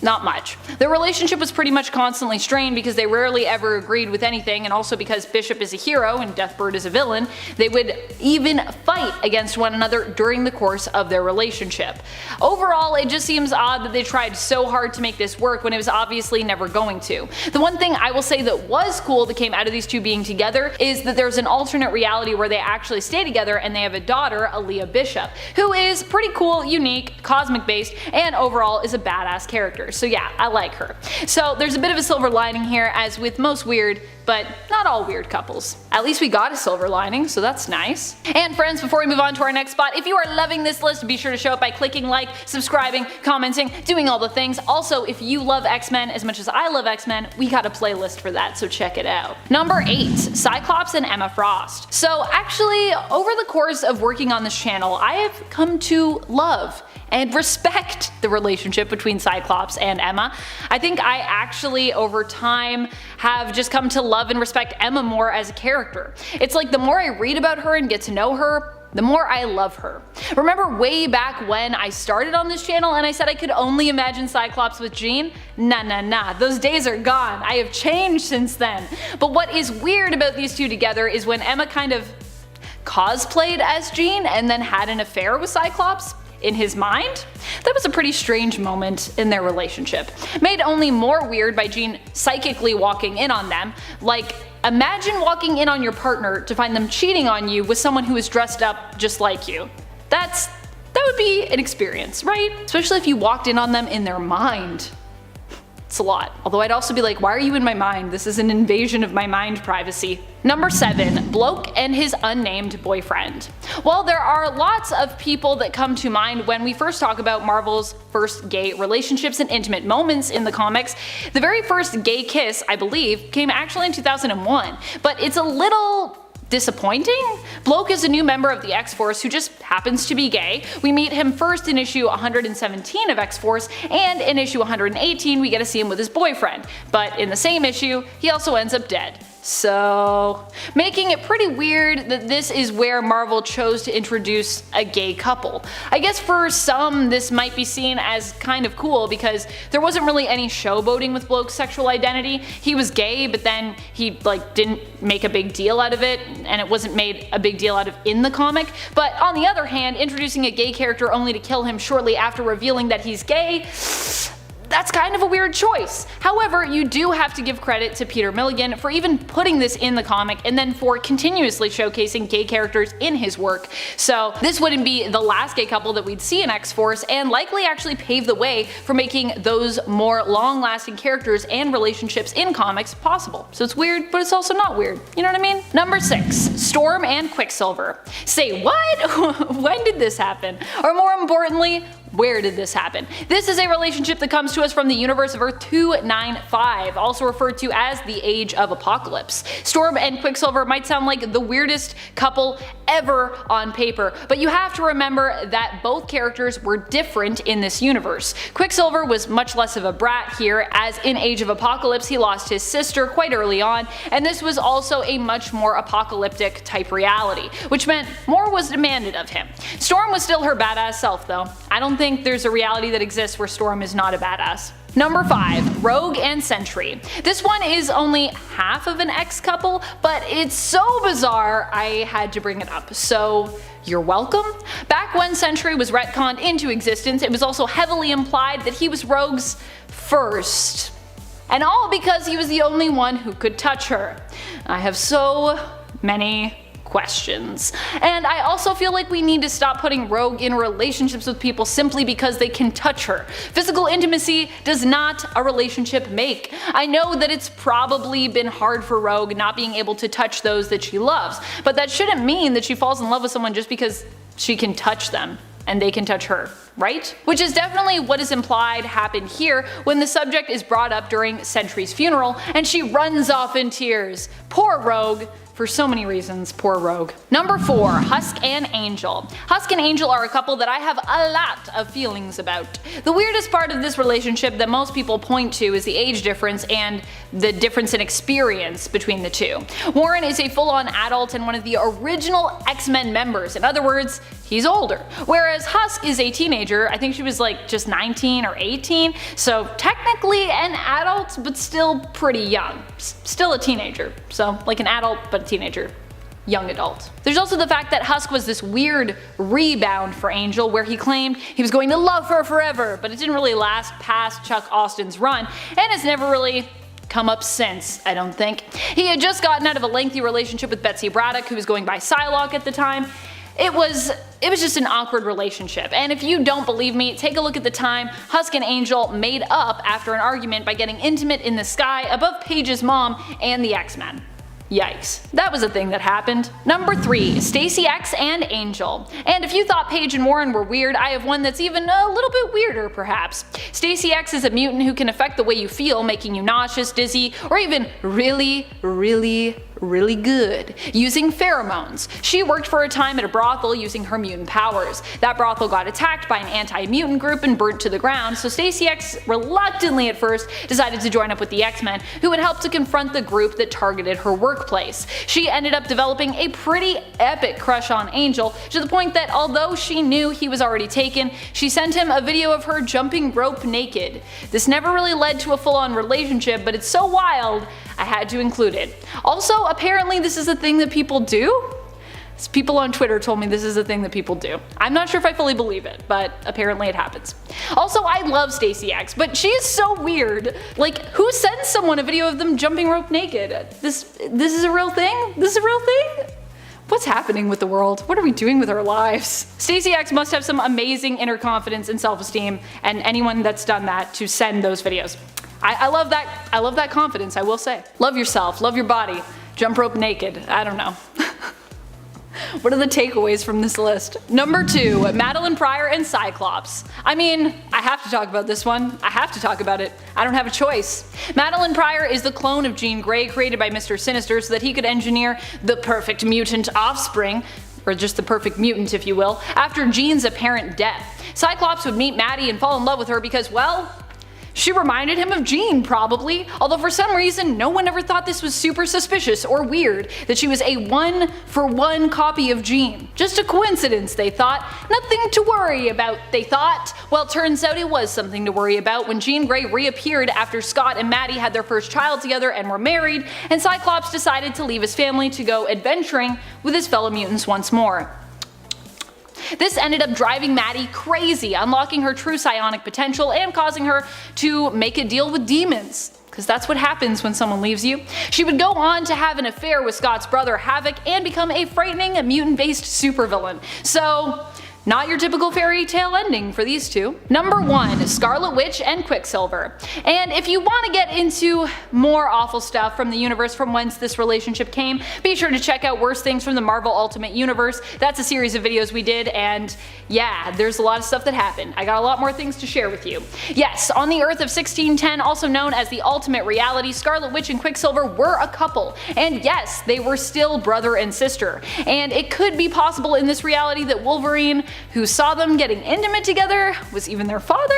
Not much. Their relationship was pretty much constantly strained because they rarely ever agreed with anything, and also because Bishop is a hero and Deathbird is a villain, they would even fight against one another during the course of their relationship. Overall, it just seems odd that they tried so hard to make this work when it was obviously never going to. The one thing I will say that was cool that came out of these two being together is that there's an alternate reality where they actually stay together and they have a daughter, Aaliyah Bishop, who is pretty cool, unique, cosmic based, and overall is a badass character. So yeah, I like her. So there's a bit of a silver lining here, as with most weird, but not all weird couples. At least we got a silver lining, so that's nice. And friends, before we move on to our next spot, if you are loving this list, be sure to show it by clicking like, subscribing, commenting, doing all the things. Also, if you love X-Men as much as I love X-Men, we got a playlist for that, so check it out. Number 8. Cyclops and Emma Frost. So actually, over the course of working on this channel, I have come to love and respect the relationship between Cyclops and Emma. I think I actually, over time, have just come to love and respect Emma more as a character. It's like the more I read about her and get to know her, the more I love her. Remember way back when I started on this channel and I said I could only imagine Cyclops with Jean? Nah, those days are gone. I have changed since then. But what is weird about these two together is when Emma kind of cosplayed as Jean and then had an affair with Cyclops in his mind? That was a pretty strange moment in their relationship, made only more weird by Jean psychically walking in on them. Like, imagine walking in on your partner to find them cheating on you with someone who is dressed up just like you. That would be an experience, right? Especially if you walked in on them in their mind. It's a lot. Although I'd also be like, why are you in my mind? This is an invasion of my mind privacy. Number 7. Bloke and his unnamed boyfriend. Well, there are lots of people that come to mind when we first talk about Marvel's first gay relationships and intimate moments in the comics. The very first gay kiss, I believe, came actually in 2001, but it's a little disappointing. Bloke is a new member of the X-Force who just happens to be gay. We meet him first in issue 117 of X-Force, and in issue 118 we get to see him with his boyfriend. But in the same issue, he also ends up dead. So, making it pretty weird that this is where Marvel chose to introduce a gay couple. I guess for some this might be seen as kind of cool because there wasn't really any showboating with Bloke's sexual identity. He was gay, but then he didn't make a big deal out of it, and it wasn't made a big deal out of in the comic. But on the other hand, introducing a gay character only to kill him shortly after revealing that he's gay, that's kind of a weird choice. However, you do have to give credit to Peter Milligan for even putting this in the comic and then for continuously showcasing gay characters in his work. So this wouldn't be the last gay couple that we'd see in X-Force, and likely actually pave the way for making those more long-lasting characters and relationships in comics possible. So it's weird, but it's also not weird. You know what I mean? Number 6. Storm and Quicksilver. Say what? When did this happen? Or more importantly, where did this happen? This is a relationship that comes to us from the universe of Earth 295, also referred to as the Age of Apocalypse. Storm and Quicksilver might sound like the weirdest couple ever on paper, but you have to remember that both characters were different in this universe. Quicksilver was much less of a brat here, as in Age of Apocalypse he lost his sister quite early on, and this was also a much more apocalyptic type reality, which meant more was demanded of him. Storm was still her badass self though. I don't think think there's a reality that exists where Storm is not a badass. Number 5, Rogue and Sentry. This one is only half of an X couple, but it's so bizarre I had to bring it up, so you're welcome. Back when Sentry was retconned into existence, it was also heavily implied that he was Rogue's first. And all because he was the only one who could touch her. I have so many questions. And I also feel like we need to stop putting Rogue in relationships with people simply because they can touch her. Physical intimacy does not a relationship make. I know that it's probably been hard for Rogue not being able to touch those that she loves, but that shouldn't mean that she falls in love with someone just because she can touch them and they can touch her, right? Which is definitely what is implied happened here when the subject is brought up during Sentry's funeral and she runs off in tears. Poor Rogue. For so many reasons, poor Rogue. Number 4, Husk and Angel. Husk and Angel are a couple that I have a lot of feelings about. The weirdest part of this relationship that most people point to is the age difference and the difference in experience between the two. Warren is a full-on adult and one of the original X-Men members. In other words, he's older. Whereas Husk is a teenager. I think she was like just 19 or 18, so technically an adult but still pretty young. Still a teenager, so like an adult but a teenager. Young adult. There's also the fact that Husk was this weird rebound for Angel where he claimed he was going to love her forever, but it didn't really last past Chuck Austin's run and has never really come up since, I don't think. He had just gotten out of a lengthy relationship with Betsy Braddock, who was going by Psylocke at the time. It was just an awkward relationship, and if you don't believe me, take a look at the time Husk and Angel made up after an argument by getting intimate in the sky above Paige's mom and the X-Men. Yikes. That was a thing that happened. Number 3, Stacy-x and Angel. And if you thought Paige and Warren were weird, I have one that's even a little bit weirder perhaps. Stacy-x is a mutant who can affect the way you feel, making you nauseous, dizzy, or even really good, using pheromones. She worked for a time at a brothel using her mutant powers. That brothel got attacked by an anti-mutant group and burnt to the ground, so Stacy-x reluctantly at first decided to join up with the X-Men, who would help to confront the group that targeted her workplace. She ended up developing a pretty epic crush on Angel, to the point that although she knew he was already taken, she sent him a video of her jumping rope naked. This never really led to a full-on relationship, but it's so wild I had to include it. Also, apparently this is a thing that people do. People on Twitter told me this is a thing that people do. I'm not sure if I fully believe it, but apparently it happens. Also, I love Stacy-x, but she is so weird. Like, who sends someone a video of them jumping rope naked? This is a real thing? This is a real thing? What's happening with the world? What are we doing with our lives? Stacy-x must have some amazing inner confidence and self-esteem, and anyone that's done that to send those videos. I love that. I love that confidence, I will say. Love yourself, love your body, jump rope naked. I don't know. What are the takeaways from this list? Number 2, Madeline Pryor and Cyclops. I mean, I have to talk about this one. I have to talk about it. I don't have a choice. Madeline Pryor is the clone of Jean Grey created by Mr. Sinister so that he could engineer the perfect mutant offspring, or just the perfect mutant if you will, after Jean's apparent death. Cyclops would meet Maddie and fall in love with her because, well, she reminded him of Jean, probably, although for some reason no one ever thought this was super suspicious or weird that she was a one-for-one copy of Jean. Just a coincidence, they thought. Nothing to worry about, they thought. Well, turns out it was something to worry about when Jean Grey reappeared after Scott and Maddie had their first child together and were married, and Cyclops decided to leave his family to go adventuring with his fellow mutants once more. This ended up driving Maddie crazy, unlocking her true psionic potential and causing her to make a deal with demons. Because that's what happens when someone leaves you. She would go on to have an affair with Scott's brother Havok and become a frightening mutant-based supervillain. So, not your typical fairy tale ending for these two. Number 1, Scarlet Witch and Quicksilver. And if you want to get into more awful stuff from the universe from whence this relationship came, be sure to check out Worst Things from the Marvel Ultimate Universe. That's a series of videos we did, and yeah, there's a lot of stuff that happened. I got a lot more things to share with you. Yes, on the Earth of 1610, also known as the Ultimate Reality, Scarlet Witch and Quicksilver were a couple. And yes, they were still brother and sister. And it could be possible in this reality that Wolverine who saw them getting intimate together was even their father.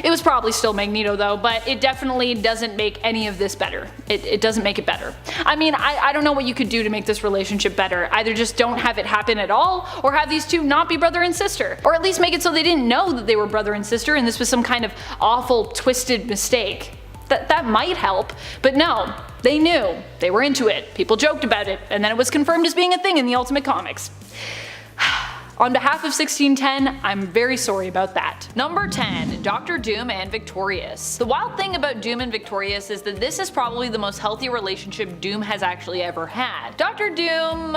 It was probably still Magneto though, but it definitely doesn't make any of this better. It doesn't make it better. I mean, I don't know what you could do to make this relationship better. Either just don't have it happen at all, or have these two not be brother and sister. Or at least make it so they didn't know that they were brother and sister and this was some kind of awful twisted mistake. That might help, but no, they knew. They were into it. People joked about it, and then it was confirmed as being a thing in the Ultimate Comics. On behalf of 1610, I'm very sorry about that. Number 10, Dr. Doom and Victorious. The wild thing about Doom and Victorious is that this is probably the most healthy relationship Doom has actually ever had. Dr. Doom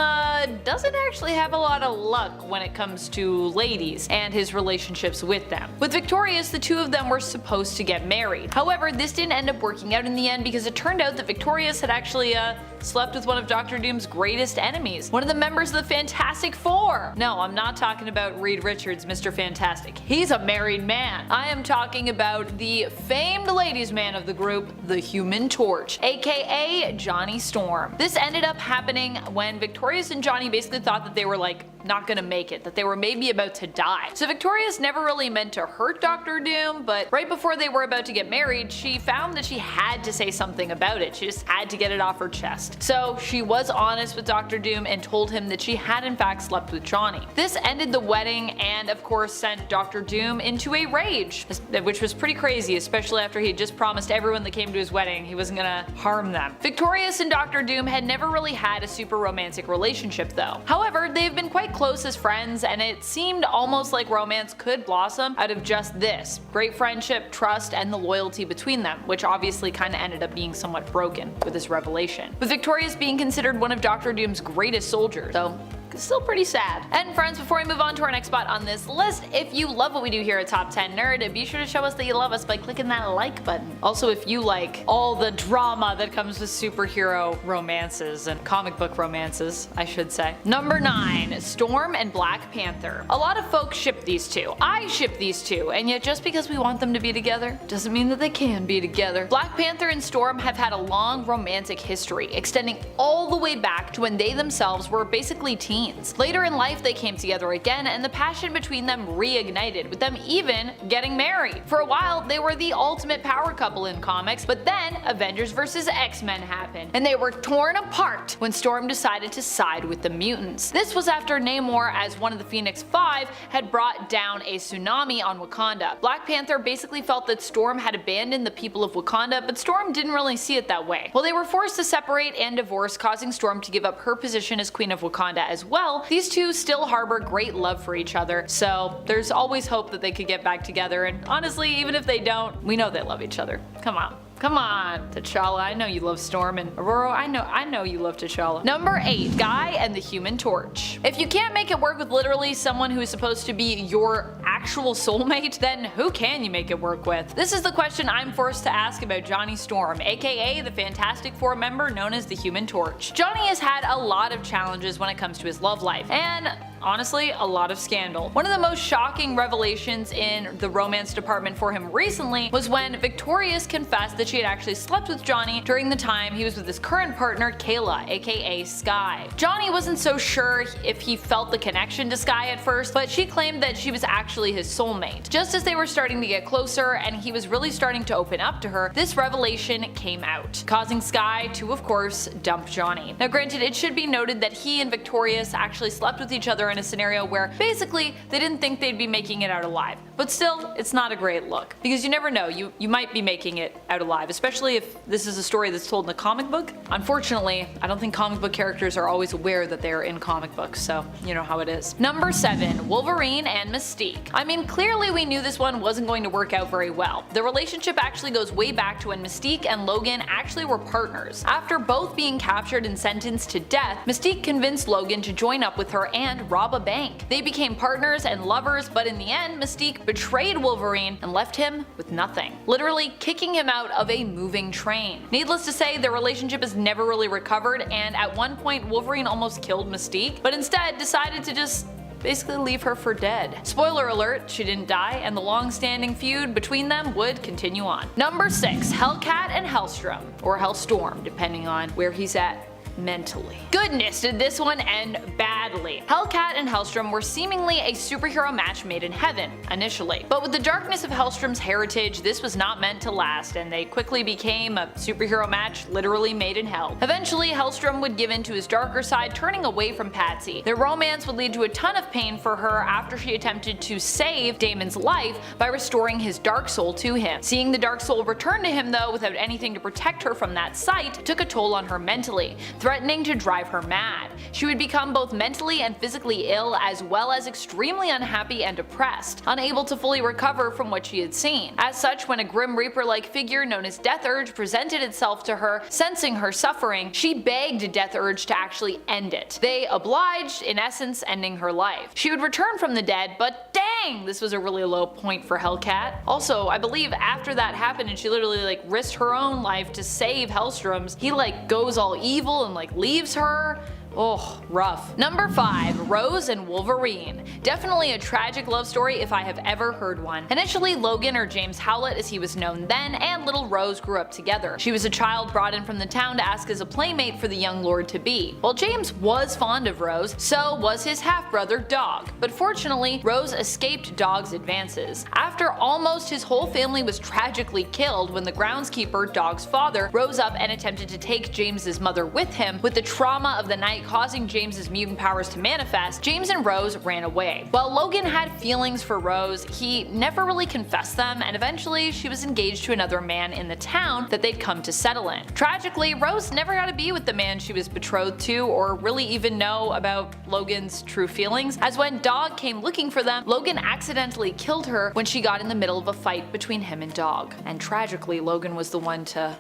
doesn't actually have a lot of luck when it comes to ladies and his relationships with them. With Victorious, the two of them were supposed to get married. However, this didn't end up working out in the end because it turned out that Victorious had actually slept with one of Dr. Doom's greatest enemies, one of the members of the Fantastic Four. No, I'm not talking about Reed Richards, Mr. Fantastic. He's a married man. I am talking about the famed ladies' man of the group, the Human Torch, aka Johnny Storm. This ended up happening when Victorious and Johnny basically thought that they were not gonna make it, that they were maybe about to die. So Victorious never really meant to hurt Dr. Doom, but right before they were about to get married, she found that she had to say something about it. She just had to get it off her chest. So she was honest with Dr. Doom and told him that she had in fact slept with Johnny. This ended the wedding and of course sent Dr. Doom into a rage, which was pretty crazy, especially after he had just promised everyone that came to his wedding he wasn't gonna harm them. Victorious and Dr. Doom had never really had a super romantic relationship though. However, they've been quite close as friends and it seemed almost like romance could blossom out of just this. Great friendship, trust, and the loyalty between them, which obviously kinda ended up being somewhat broken with this revelation. With Victorious being considered one of Dr. Doom's greatest soldiers, though still pretty sad. And friends, before we move on to our next spot on this list, if you love what we do here at Top 10 Nerd, be sure to show us that you love us by clicking that like button. Also, if you like all the drama that comes with superhero romances and comic book romances, I should say. Number 9, Storm and Black Panther. A lot of folks ship these two. I ship these two, and yet just because we want them to be together doesn't mean that they can be together. Black Panther and Storm have had a long romantic history, extending all the way back to when they themselves were basically teens. Later in life they came together again and the passion between them reignited, with them even getting married. For a while they were the ultimate power couple in comics, but then Avengers vs. X-Men happened and they were torn apart when Storm decided to side with the mutants. This was after Namor, as one of the Phoenix Five, had brought down a tsunami on Wakanda. Black Panther basically felt that Storm had abandoned the people of Wakanda, but Storm didn't really see it that way. Well, they were forced to separate and divorce, causing Storm to give up her position as Queen of Wakanda as well. These two still harbor great love for each other, so there's always hope that they could get back together, and honestly, even if they don't, we know they love each other. Come on. Come on, T'Challa, I know you love Storm, and Aurora, I know you love T'Challa. Number 8, Guy and the Human Torch. If you can't make it work with literally someone who is supposed to be your actual soulmate, then who can you make it work with? This is the question I'm forced to ask about Johnny Storm, aka the Fantastic Four member known as the Human Torch. Johnny has had a lot of challenges when it comes to his love life, and honestly, a lot of scandal. One of the most shocking revelations in the romance department for him recently was when Victorious confessed that she had actually slept with Johnny during the time he was with his current partner, Kayla, aka Sky. Johnny wasn't so sure if he felt the connection to Sky at first, but she claimed that she was actually his soulmate. Just as they were starting to get closer and he was really starting to open up to her, this revelation came out, causing Sky to, of course, dump Johnny. Now granted, it should be noted that he and Victorious actually slept with each other in a scenario where basically they didn't think they'd be making it out alive. But still, it's not a great look, because you never know, you might be making it out alive, especially if this is a story that's told in a comic book. Unfortunately, I don't think comic book characters are always aware that they are in comic books, so you know how it is. Number 7, Wolverine and Mystique. I mean, clearly we knew this one wasn't going to work out very well. The relationship actually goes way back to when Mystique and Logan actually were partners. After both being captured and sentenced to death, Mystique convinced Logan to join up with her and rob a bank. They became partners and lovers, but in the end, Mystique betrayed Wolverine and left him with nothing, literally kicking him out of a moving train. Needless to say, their relationship has never really recovered, and at one point Wolverine almost killed Mystique, but instead decided to just basically leave her for dead. Spoiler alert, she didn't die, and the long-standing feud between them would continue on. Number 6, Hellcat and Hellstrom, or Hellstorm, depending on where he's at mentally. Goodness, did this one end badly. Hellcat and Hellstrom were seemingly a superhero match made in heaven, initially. But with the darkness of Hellstrom's heritage, this was not meant to last, and they quickly became a superhero match literally made in hell. Eventually, Hellstrom would give in to his darker side, turning away from Patsy. Their romance would lead to a ton of pain for her after she attempted to save Damon's life by restoring his dark soul to him. Seeing the dark soul return to him though without anything to protect her from that sight took a toll on her mentally, threatening to drive her mad. She would become both mentally and physically ill, as well as extremely unhappy and depressed, unable to fully recover from what she had seen. As such, when a Grim Reaper-like figure known as Death Urge presented itself to her, sensing her suffering, she begged Death Urge to actually end it. They obliged, in essence ending her life. She would return from the dead, but dang, this was a really low point for Hellcat. Also, I believe after that happened and she literally risked her own life to save Hellstrom's, he goes all evil and leaves her. Oh, rough. Number 5. Rose and Wolverine. Definitely a tragic love story if I have ever heard one. Initially, Logan, or James Howlett as he was known then, and little Rose grew up together. She was a child brought in from the town to ask as a playmate for the young lord-to-be. While James was fond of Rose, so was his half-brother Dog. But fortunately, Rose escaped Dog's advances. After almost his whole family was tragically killed when the groundskeeper, Dog's father, rose up and attempted to take James's mother with him, with the trauma of the night causing James's mutant powers to manifest, James and Rose ran away. While Logan had feelings for Rose, he never really confessed them, and eventually she was engaged to another man in the town that they'd come to settle in. Tragically, Rose never got to be with the man she was betrothed to, or really even know about Logan's true feelings, as when Dog came looking for them, Logan accidentally killed her when she got in the middle of a fight between him and Dog. And tragically, Logan was the one to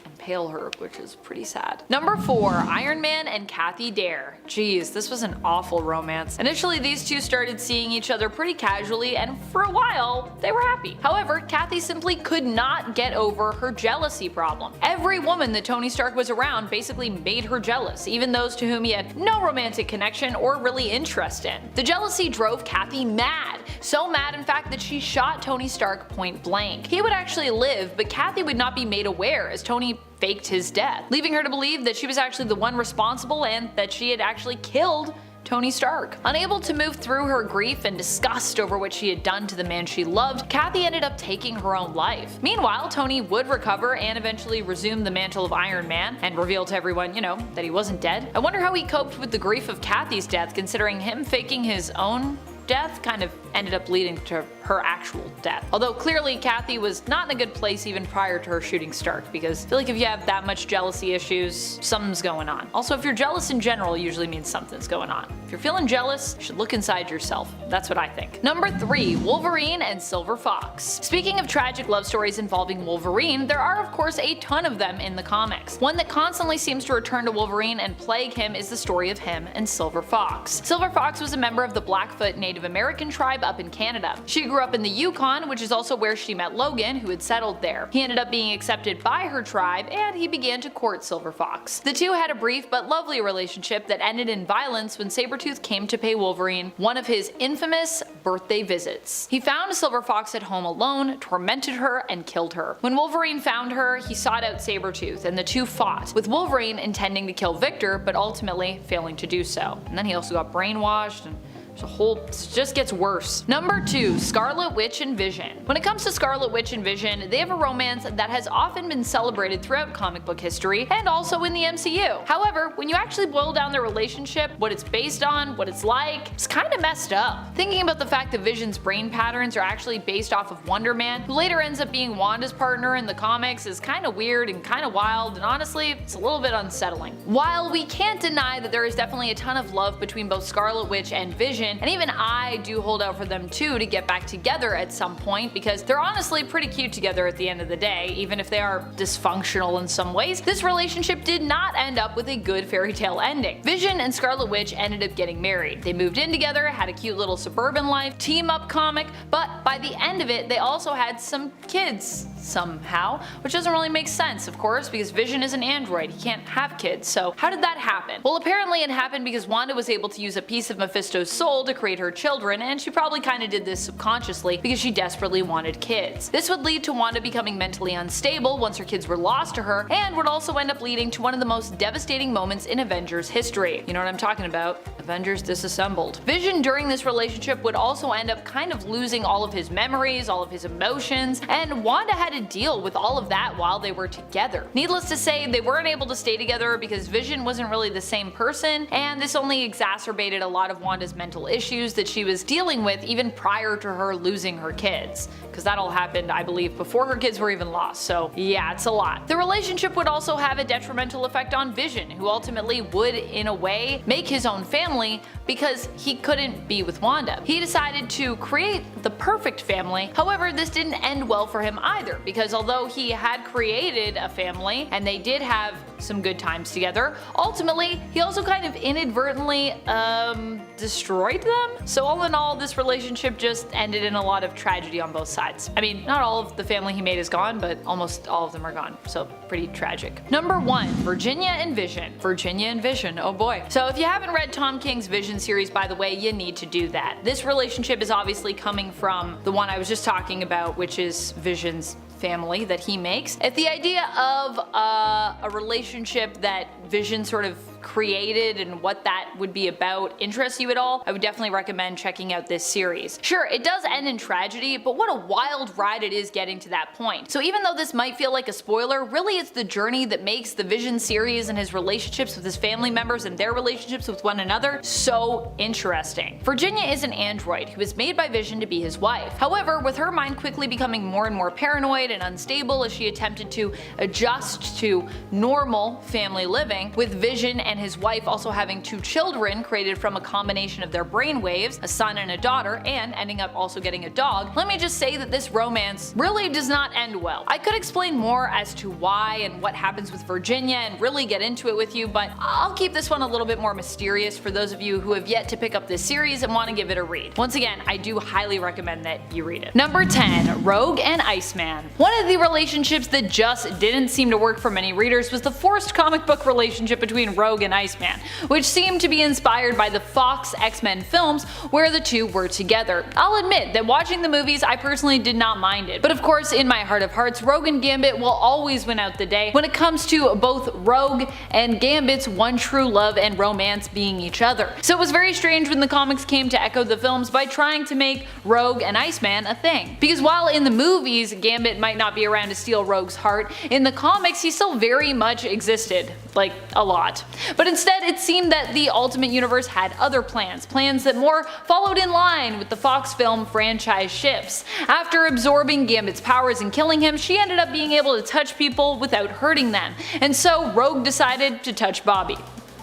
impale her, which is pretty sad. Number 4. Iron Man and Kathy Dare. Jeez, this was an awful romance. Initially, these two started seeing each other pretty casually, and for a while, they were happy. However, Kathy simply could not get over her jealousy problem. Every woman that Tony Stark was around basically made her jealous, even those to whom he had no romantic connection or really interest in. The jealousy drove Kathy mad. So mad, in fact, that she shot Tony Stark point blank. He would actually live, but Kathy would not be made aware, as Tony faked his death, leaving her to believe that she was actually the one responsible and that she had actually killed Tony Stark. Unable to move through her grief and disgust over what she had done to the man she loved, Kathy ended up taking her own life. Meanwhile, Tony would recover and eventually resume the mantle of Iron Man and reveal to everyone, that he wasn't dead. I wonder how he coped with the grief of Kathy's death, considering him faking his own death kind of ended up leading to her actual death. Although clearly Kathy was not in a good place even prior to her shooting Stark, because I feel like if you have that much jealousy issues, something's going on. Also, if you're jealous in general, it usually means something's going on. If you're feeling jealous, you should look inside yourself. That's what I think. Number 3. Wolverine and Silver Fox. Speaking of tragic love stories involving Wolverine, there are of course a ton of them in the comics. One that constantly seems to return to Wolverine and plague him is the story of him and Silver Fox. Silver Fox was a member of the Blackfoot Native American tribe up in Canada. She grew up in the Yukon, which is also where she met Logan, who had settled there. He ended up being accepted by her tribe, and he began to court Silver Fox. The two had a brief but lovely relationship that ended in violence when Sabertooth came to pay Wolverine one of his infamous birthday visits. He found Silver Fox at home alone, tormented her, and killed her. When Wolverine found her, he sought out Sabertooth, and the two fought, with Wolverine intending to kill Victor, but ultimately failing to do so. And then he also got brainwashed, and it just gets worse. Number 2. Scarlet Witch and Vision. When it comes to Scarlet Witch and Vision, they have a romance that has often been celebrated throughout comic book history and also in the MCU. However, when you actually boil down their relationship, what it's based on, what it's like, it's kind of messed up. Thinking about the fact that Vision's brain patterns are actually based off of Wonder Man, who later ends up being Wanda's partner in the comics, is kind of weird and kind of wild, and honestly, it's a little bit unsettling. While we can't deny that there is definitely a ton of love between both Scarlet Witch and Vision, and even I do hold out for them too to get back together at some point, because they're honestly pretty cute together at the end of the day, even if they are dysfunctional in some ways. This relationship did not end up with a good fairy tale ending. Vision and Scarlet Witch ended up getting married. They moved in together, had a cute little suburban life, team up comic, but by the end of it, they also had some kids somehow, which doesn't really make sense, of course, because Vision is an android. He can't have kids. So how did that happen? Well, apparently it happened because Wanda was able to use a piece of Mephisto's soul goal to create her children, and she probably kinda did this subconsciously because she desperately wanted kids. This would lead to Wanda becoming mentally unstable once her kids were lost to her, and would also end up leading to one of the most devastating moments in Avengers history. You know what I'm talking about? Avengers Disassembled. Vision during this relationship would also end up kind of losing all of his memories, all of his emotions, and Wanda had to deal with all of that while they were together. Needless to say, they weren't able to stay together because Vision wasn't really the same person, and this only exacerbated a lot of Wanda's mental issues that she was dealing with even prior to her losing her kids. Because that all happened, I believe, before her kids were even lost, so yeah, it's a lot. The relationship would also have a detrimental effect on Vision, who ultimately would, in a way, make his own family because he couldn't be with Wanda. He decided to create the perfect family. However, this didn't end well for him either, because although he had created a family and they did have some good times together, ultimately he also kind of inadvertently destroyed them. So all in all, this relationship just ended in a lot of tragedy on both sides. I mean, not all of the family he made is gone, but almost all of them are gone, so pretty tragic. Number 1, Virginia and Vision. Virginia and Vision, oh boy. So if you haven't read Tom King's Vision series, by the way, you need to do that. This relationship is obviously coming from the one I was just talking about, which is Vision's family that he makes. If the idea of a relationship that Vision sort of created and what that would be about interests you at all, I would definitely recommend checking out this series. Sure, it does end in tragedy, but what a wild ride it is getting to that point. So even though this might feel like a spoiler, really it's the journey that makes the Vision series and his relationships with his family members and their relationships with one another so interesting. Virginia is an android who was made by Vision to be his wife. However, with her mind quickly becoming more and more paranoid and unstable as she attempted to adjust to normal family living, with Vision and his wife also having 2 children created from a combination of their brainwaves, a son and a daughter, and ending up also getting a dog, let me just say that this romance really does not end well. I could explain more as to why and what happens with Virginia and really get into it with you, but I'll keep this one a little bit more mysterious for those of you who have yet to pick up this series and want to give it a read. Once again, I do highly recommend that you read it. Number 10, Rogue and Iceman. One of the relationships that just didn't seem to work for many readers was the forced comic book relationship between Rogue and Iceman, which seemed to be inspired by the Fox X-Men films where the two were together. I'll admit that watching the movies I personally did not mind it, but of course in my heart of hearts Rogue and Gambit will always win out the day when it comes to both Rogue and Gambit's one true love and romance being each other. So it was very strange when the comics came to echo the films by trying to make Rogue and Iceman a thing. Because while in the movies Gambit might not be around to steal Rogue's heart, in the comics he still very much existed. Like, a lot. But instead it seemed that the Ultimate Universe had other plans that more followed in line with the Fox film franchise ships. After absorbing Gambit's powers and killing him, she ended up being able to touch people without hurting them, and so Rogue decided to touch Bobby.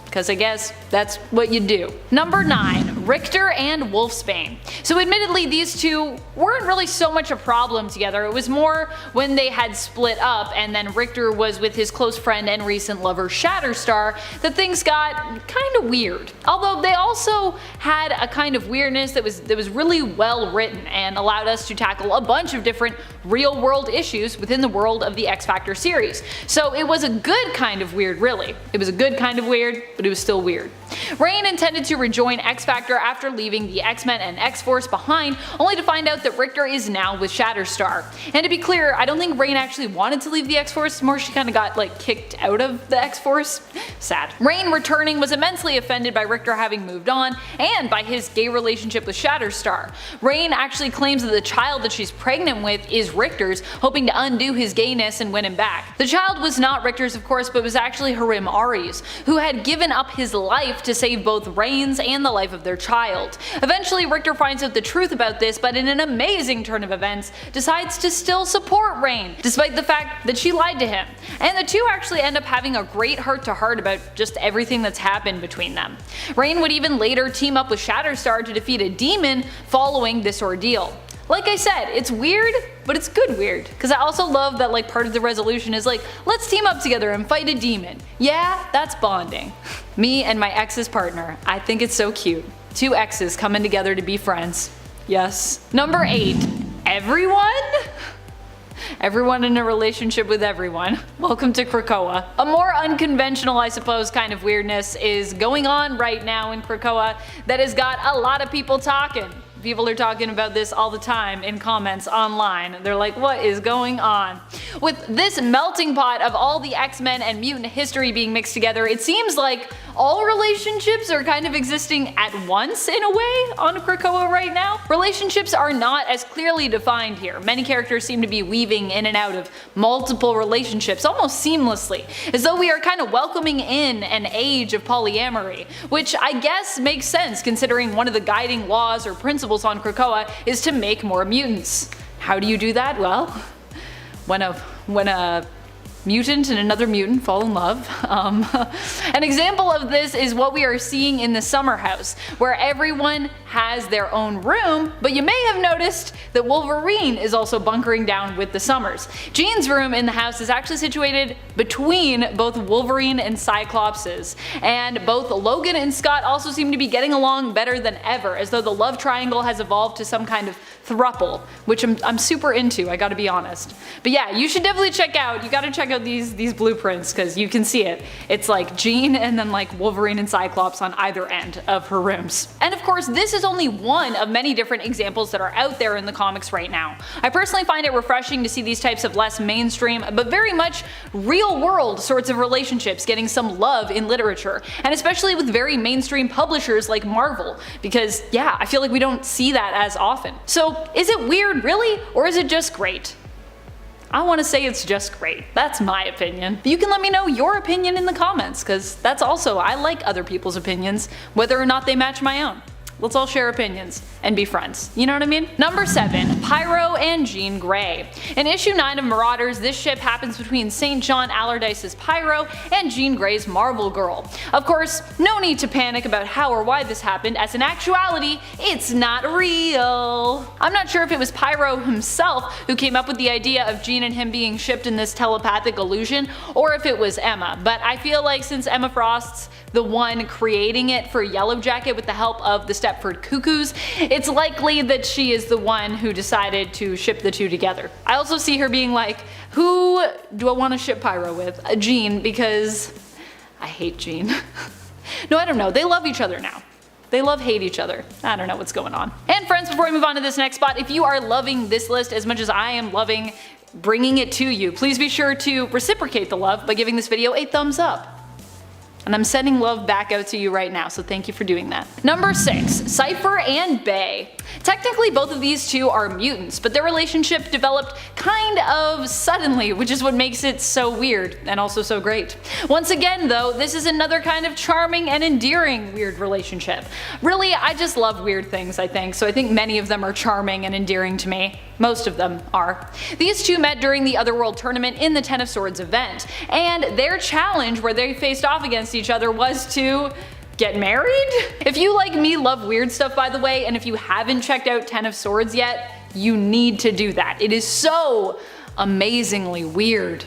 Because I guess that's what you do. Number 9, Richter and Wolfsbane. So admittedly these two weren't really so much a problem together, it was more when they had split up and then Richter was with his close friend and recent lover Shatterstar that things got kind of weird. Although they also had a kind of weirdness that was really well written and allowed us to tackle a bunch of different real world issues within the world of the X Factor series. So it was a good kind of weird, really. It was a good kind of weird, but it was still weird. Reign intended to rejoin X Factor after leaving the X-Men and X-Force behind, only to find out that Richter is now with Shatterstar. And to be clear, I don't think Reign actually wanted to leave the X-Force, more she kinda got like kicked out of the X-Force. Sad. Reign returning was immensely offended by Richter having moved on, and by his gay relationship with Shatterstar. Reign actually claims that the child that she's pregnant with is Richter's, hoping to undo his gayness and win him back. The child was not Richter's of course, but was actually Harim Ari's, who had given up his life to save both Reign's and the life of their child. Eventually Richter finds out the truth about this, but in an amazing turn of events decides to still support Reign, despite the fact that she lied to him. And the two actually end up having a great heart-to-heart about just everything that's happened between them. Reign would even later team up with Shatterstar to defeat a demon following this ordeal. Like I said, it's weird, but it's good weird. Because I also love that like part of the resolution is like, let's team up together and fight a demon. Yeah, that's bonding. Me and my ex's partner. I think it's so cute. Two exes coming together to be friends. Yes. Number 8. Everyone? Everyone in a relationship with everyone. Welcome to Krakoa. A more unconventional, I suppose, kind of weirdness is going on right now in Krakoa that has got a lot of people talking. People are talking about this all the time in comments online. They're like, what is going on? With this melting pot of all the X-Men and mutant history being mixed together, it seems like all relationships are kind of existing at once in a way on Krakoa right now. Relationships are not as clearly defined here. Many characters seem to be weaving in and out of multiple relationships almost seamlessly, as though we are kind of welcoming in an age of polyamory, which I guess makes sense considering one of the guiding laws or principles on Krakoa is to make more mutants. How do you do that? Well, when a mutant and another mutant fall in love. An example of this is what we are seeing in the summer house, where everyone has their own room, but you may have noticed that Wolverine is also bunkering down with the Summers. Jean's room in the house is actually situated between both Wolverine and Cyclops's, and both Logan and Scott also seem to be getting along better than ever, as though the love triangle has evolved to some kind of thruple, which I'm super into, I gotta be honest. But yeah, you should definitely check out these blueprints, because you can see it. It's like Jean and then like Wolverine and Cyclops on either end of her rooms. And of course, this is only one of many different examples that are out there in the comics right now. I personally find it refreshing to see these types of less mainstream, but very much real world sorts of relationships getting some love in literature, and especially with very mainstream publishers like Marvel, because yeah, I feel like we don't see that as often. So is it weird really, or is it just great? I want to say it's just great. That's my opinion. But you can let me know your opinion in the comments, because that's also, I like other people's opinions, whether or not they match my own. Let's all share opinions and be friends. You know what I mean? Number 7. Pyro and Jean Grey. In issue 9 of Marauders, this ship happens between St. John Allardyce's Pyro and Jean Grey's Marvel Girl. Of course, no need to panic about how or why this happened, as in actuality, it's not real. I'm not sure if it was Pyro himself who came up with the idea of Jean and him being shipped in this telepathic illusion, or if it was Emma, but I feel like since Emma Frost's the one creating it for Yellow Jacket with the help of the Stepford Cuckoos, it's likely that she is the one who decided to ship the two together. I also see her being like, who do I want to ship Pyro with? Jean, because I hate Jean. No, I don't know. They love each other now. They hate each other. I don't know what's going on. And friends, before we move on to this next spot, if you are loving this list as much as I am loving bringing it to you, please be sure to reciprocate the love by giving this video a thumbs up. And I'm sending love back out to you right now, so thank you for doing that. Number 6. Cypher and Bay. Technically both of these two are mutants, but their relationship developed kind of suddenly, which is what makes it so weird and also so great. Once again though, this is another kind of charming and endearing weird relationship. Really, I just love weird things, I think, so I think many of them are charming and endearing to me. Most of them are. These two met during the Otherworld tournament in the Ten of Swords event, and their challenge where they faced off against each other was to get married? If you like me love weird stuff, by the way, and if you haven't checked out Ten of Swords yet, you need to do that. It is so amazingly weird.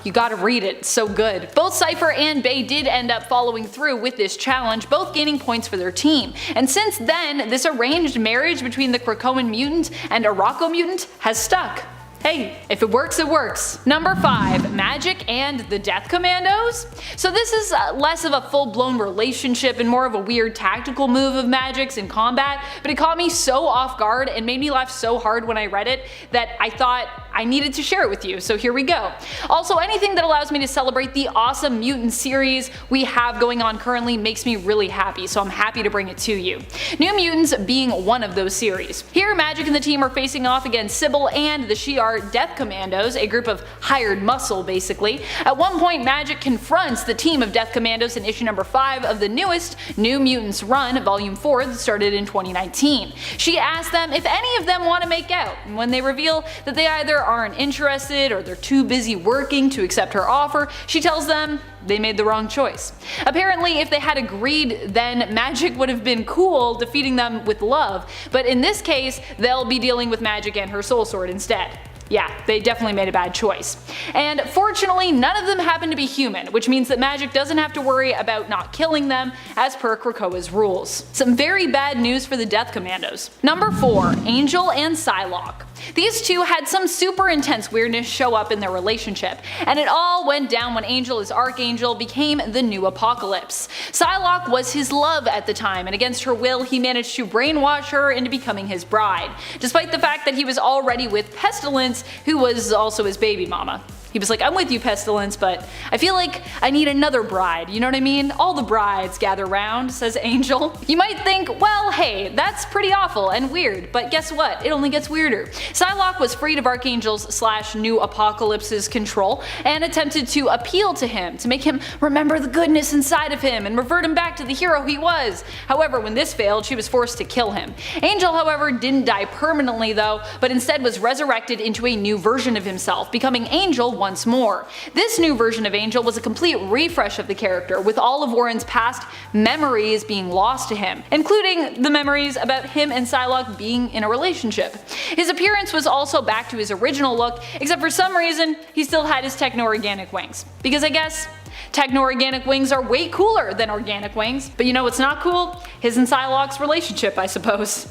You gotta read it, it's so good. Both Cypher and Bay did end up following through with this challenge, both gaining points for their team. And since then, this arranged marriage between the Krakoan mutant and Arakko mutant has stuck. Hey, if it works, it works. Number 5. Magic and the Death Commandos. So this is less of a full-blown relationship and more of a weird tactical move of Magic's in combat, but it caught me so off guard and made me laugh so hard when I read it that I thought I needed to share it with you, so here we go. Also, anything that allows me to celebrate the awesome mutant series we have going on currently makes me really happy, so I'm happy to bring it to you. New Mutants being one of those series. Here, Magic and the team are facing off against Sybil and the Shi'ar Death Commandos, a group of hired muscle basically. At one point, Magic confronts the team of Death Commandos in issue number 5 of the newest New Mutants run, volume 4, that started in 2019. She asks them if any of them want to make out, and when they reveal that they either aren't interested or they're too busy working to accept her offer, she tells them they made the wrong choice. Apparently, if they had agreed, then Magic would have been cool defeating them with love, but in this case, they'll be dealing with Magic and her soul sword instead. Yeah, they definitely made a bad choice. And fortunately, none of them happen to be human, which means that Magic doesn't have to worry about not killing them as per Krakoa's rules. Some very bad news for the Death Commandos. Number 4. Angel and Psylocke. These two had some super intense weirdness show up in their relationship, and it all went down when Angel as Archangel became the new Apocalypse. Psylocke was his love at the time, and against her will he managed to brainwash her into becoming his bride, despite the fact that he was already with Pestilence, who was also his baby mama. He was like, I'm with you, Pestilence, but I feel like I need another bride, you know what I mean? All the brides gather round, says Angel. You might think, well, hey, that's pretty awful and weird, but guess what? It only gets weirder. Psylocke was freed of Archangel's / new Apocalypse's control and attempted to appeal to him, to make him remember the goodness inside of him and revert him back to the hero he was. However, when this failed, she was forced to kill him. Angel, however, didn't die permanently though, but instead was resurrected into a new version of himself, becoming Angel once more. This new version of Angel was a complete refresh of the character, with all of Warren's past memories being lost to him, including the memories about him and Psylocke being in a relationship. His appearance was also back to his original look, except for some reason he still had his techno-organic wings. Because I guess techno-organic wings are way cooler than organic wings, but you know what's not cool? His and Psylocke's relationship, I suppose.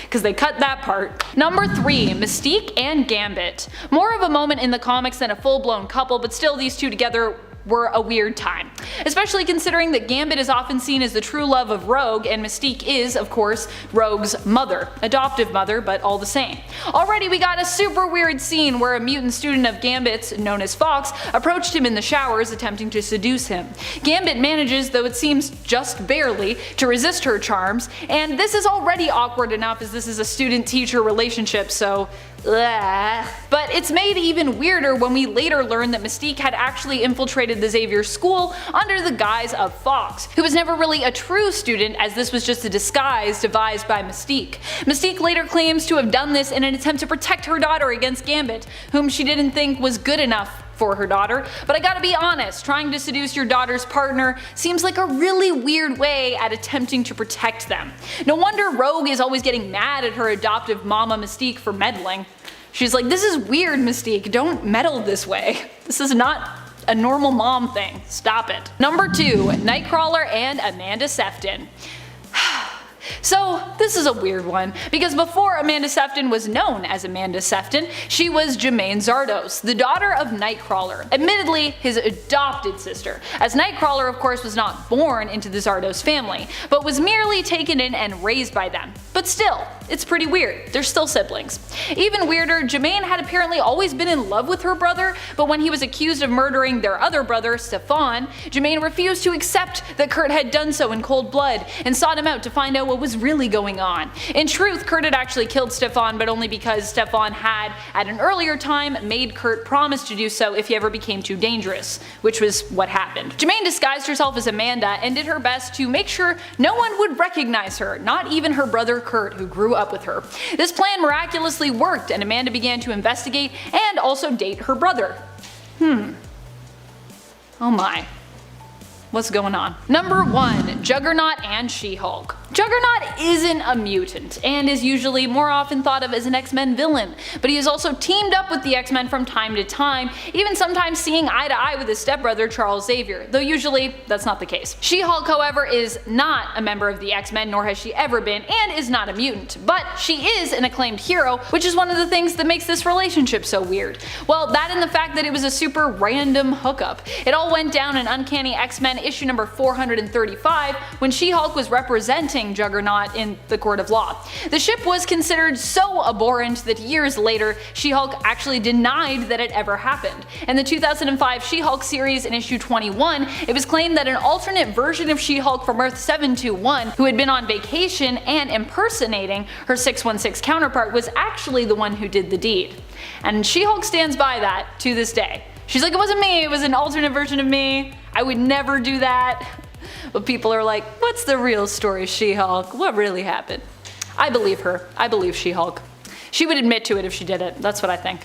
Because they cut that part. Number 3. Mystique and Gambit. More of a moment in the comics than a full-blown couple, but still these two together were a weird time. Especially considering that Gambit is often seen as the true love of Rogue, and Mystique is, of course, Rogue's mother. Adoptive mother, but all the same. Already we got a super weird scene where a mutant student of Gambit's, known as Fox, approached him in the showers attempting to seduce him. Gambit manages, though it seems just barely, to resist her charms, and this is already awkward enough as this is a student-teacher relationship, so but it's made even weirder when we later learn that Mystique had actually infiltrated the Xavier school under the guise of Fox, who was never really a true student as this was just a disguise devised by Mystique. Mystique later claims to have done this in an attempt to protect her daughter against Gambit, whom she didn't think was good enough for her daughter, but I gotta be honest, trying to seduce your daughter's partner seems like a really weird way at attempting to protect them. No wonder Rogue is always getting mad at her adoptive mama Mystique for meddling. She's like, this is weird, Mystique, don't meddle this way. This is not a normal mom thing, stop it. Number 2. Nightcrawler and Amanda Sefton. So this is a weird one, because before Amanda Sefton was known as Amanda Sefton, she was Jemaine Zardos, the daughter of Nightcrawler, admittedly his adopted sister, as Nightcrawler of course was not born into the Zardos family, but was merely taken in and raised by them. But still, it's pretty weird, they're still siblings. Even weirder, Jemaine had apparently always been in love with her brother, but when he was accused of murdering their other brother, Stefan, Jemaine refused to accept that Kurt had done so in cold blood, and sought him out to find out what was really going on. In truth, Kurt had actually killed Stefan, but only because Stefan had, at an earlier time, made Kurt promise to do so if he ever became too dangerous, which was what happened. Jemaine disguised herself as Amanda and did her best to make sure no one would recognize her, not even her brother Kurt, who grew up with her. This plan miraculously worked, and Amanda began to investigate and also date her brother. Oh my. What's going on? Number 1. Juggernaut and She-Hulk. Juggernaut isn't a mutant, and is usually more often thought of as an X-Men villain, but he has also teamed up with the X-Men from time to time, even sometimes seeing eye to eye with his stepbrother Charles Xavier, though usually that's not the case. She-Hulk, however, is not a member of the X-Men, nor has she ever been, and is not a mutant, but she is an acclaimed hero, which is one of the things that makes this relationship so weird. Well, that and the fact that it was a super random hookup. It all went down in Uncanny X-Men issue number 435 when She-Hulk was representing Juggernaut in the court of law. The ship was considered so abhorrent that years later She-Hulk actually denied that it ever happened. In the 2005 She-Hulk series in issue 21, it was claimed that an alternate version of She-Hulk from Earth 721, who had been on vacation and impersonating her 616 counterpart, was actually the one who did the deed. And She-Hulk stands by that to this day. She's like, it wasn't me, it was an alternate version of me. I would never do that. But people are like, what's the real story, She-Hulk? What really happened? I believe her. I believe She-Hulk. She would admit to it if she did it. That's what I think.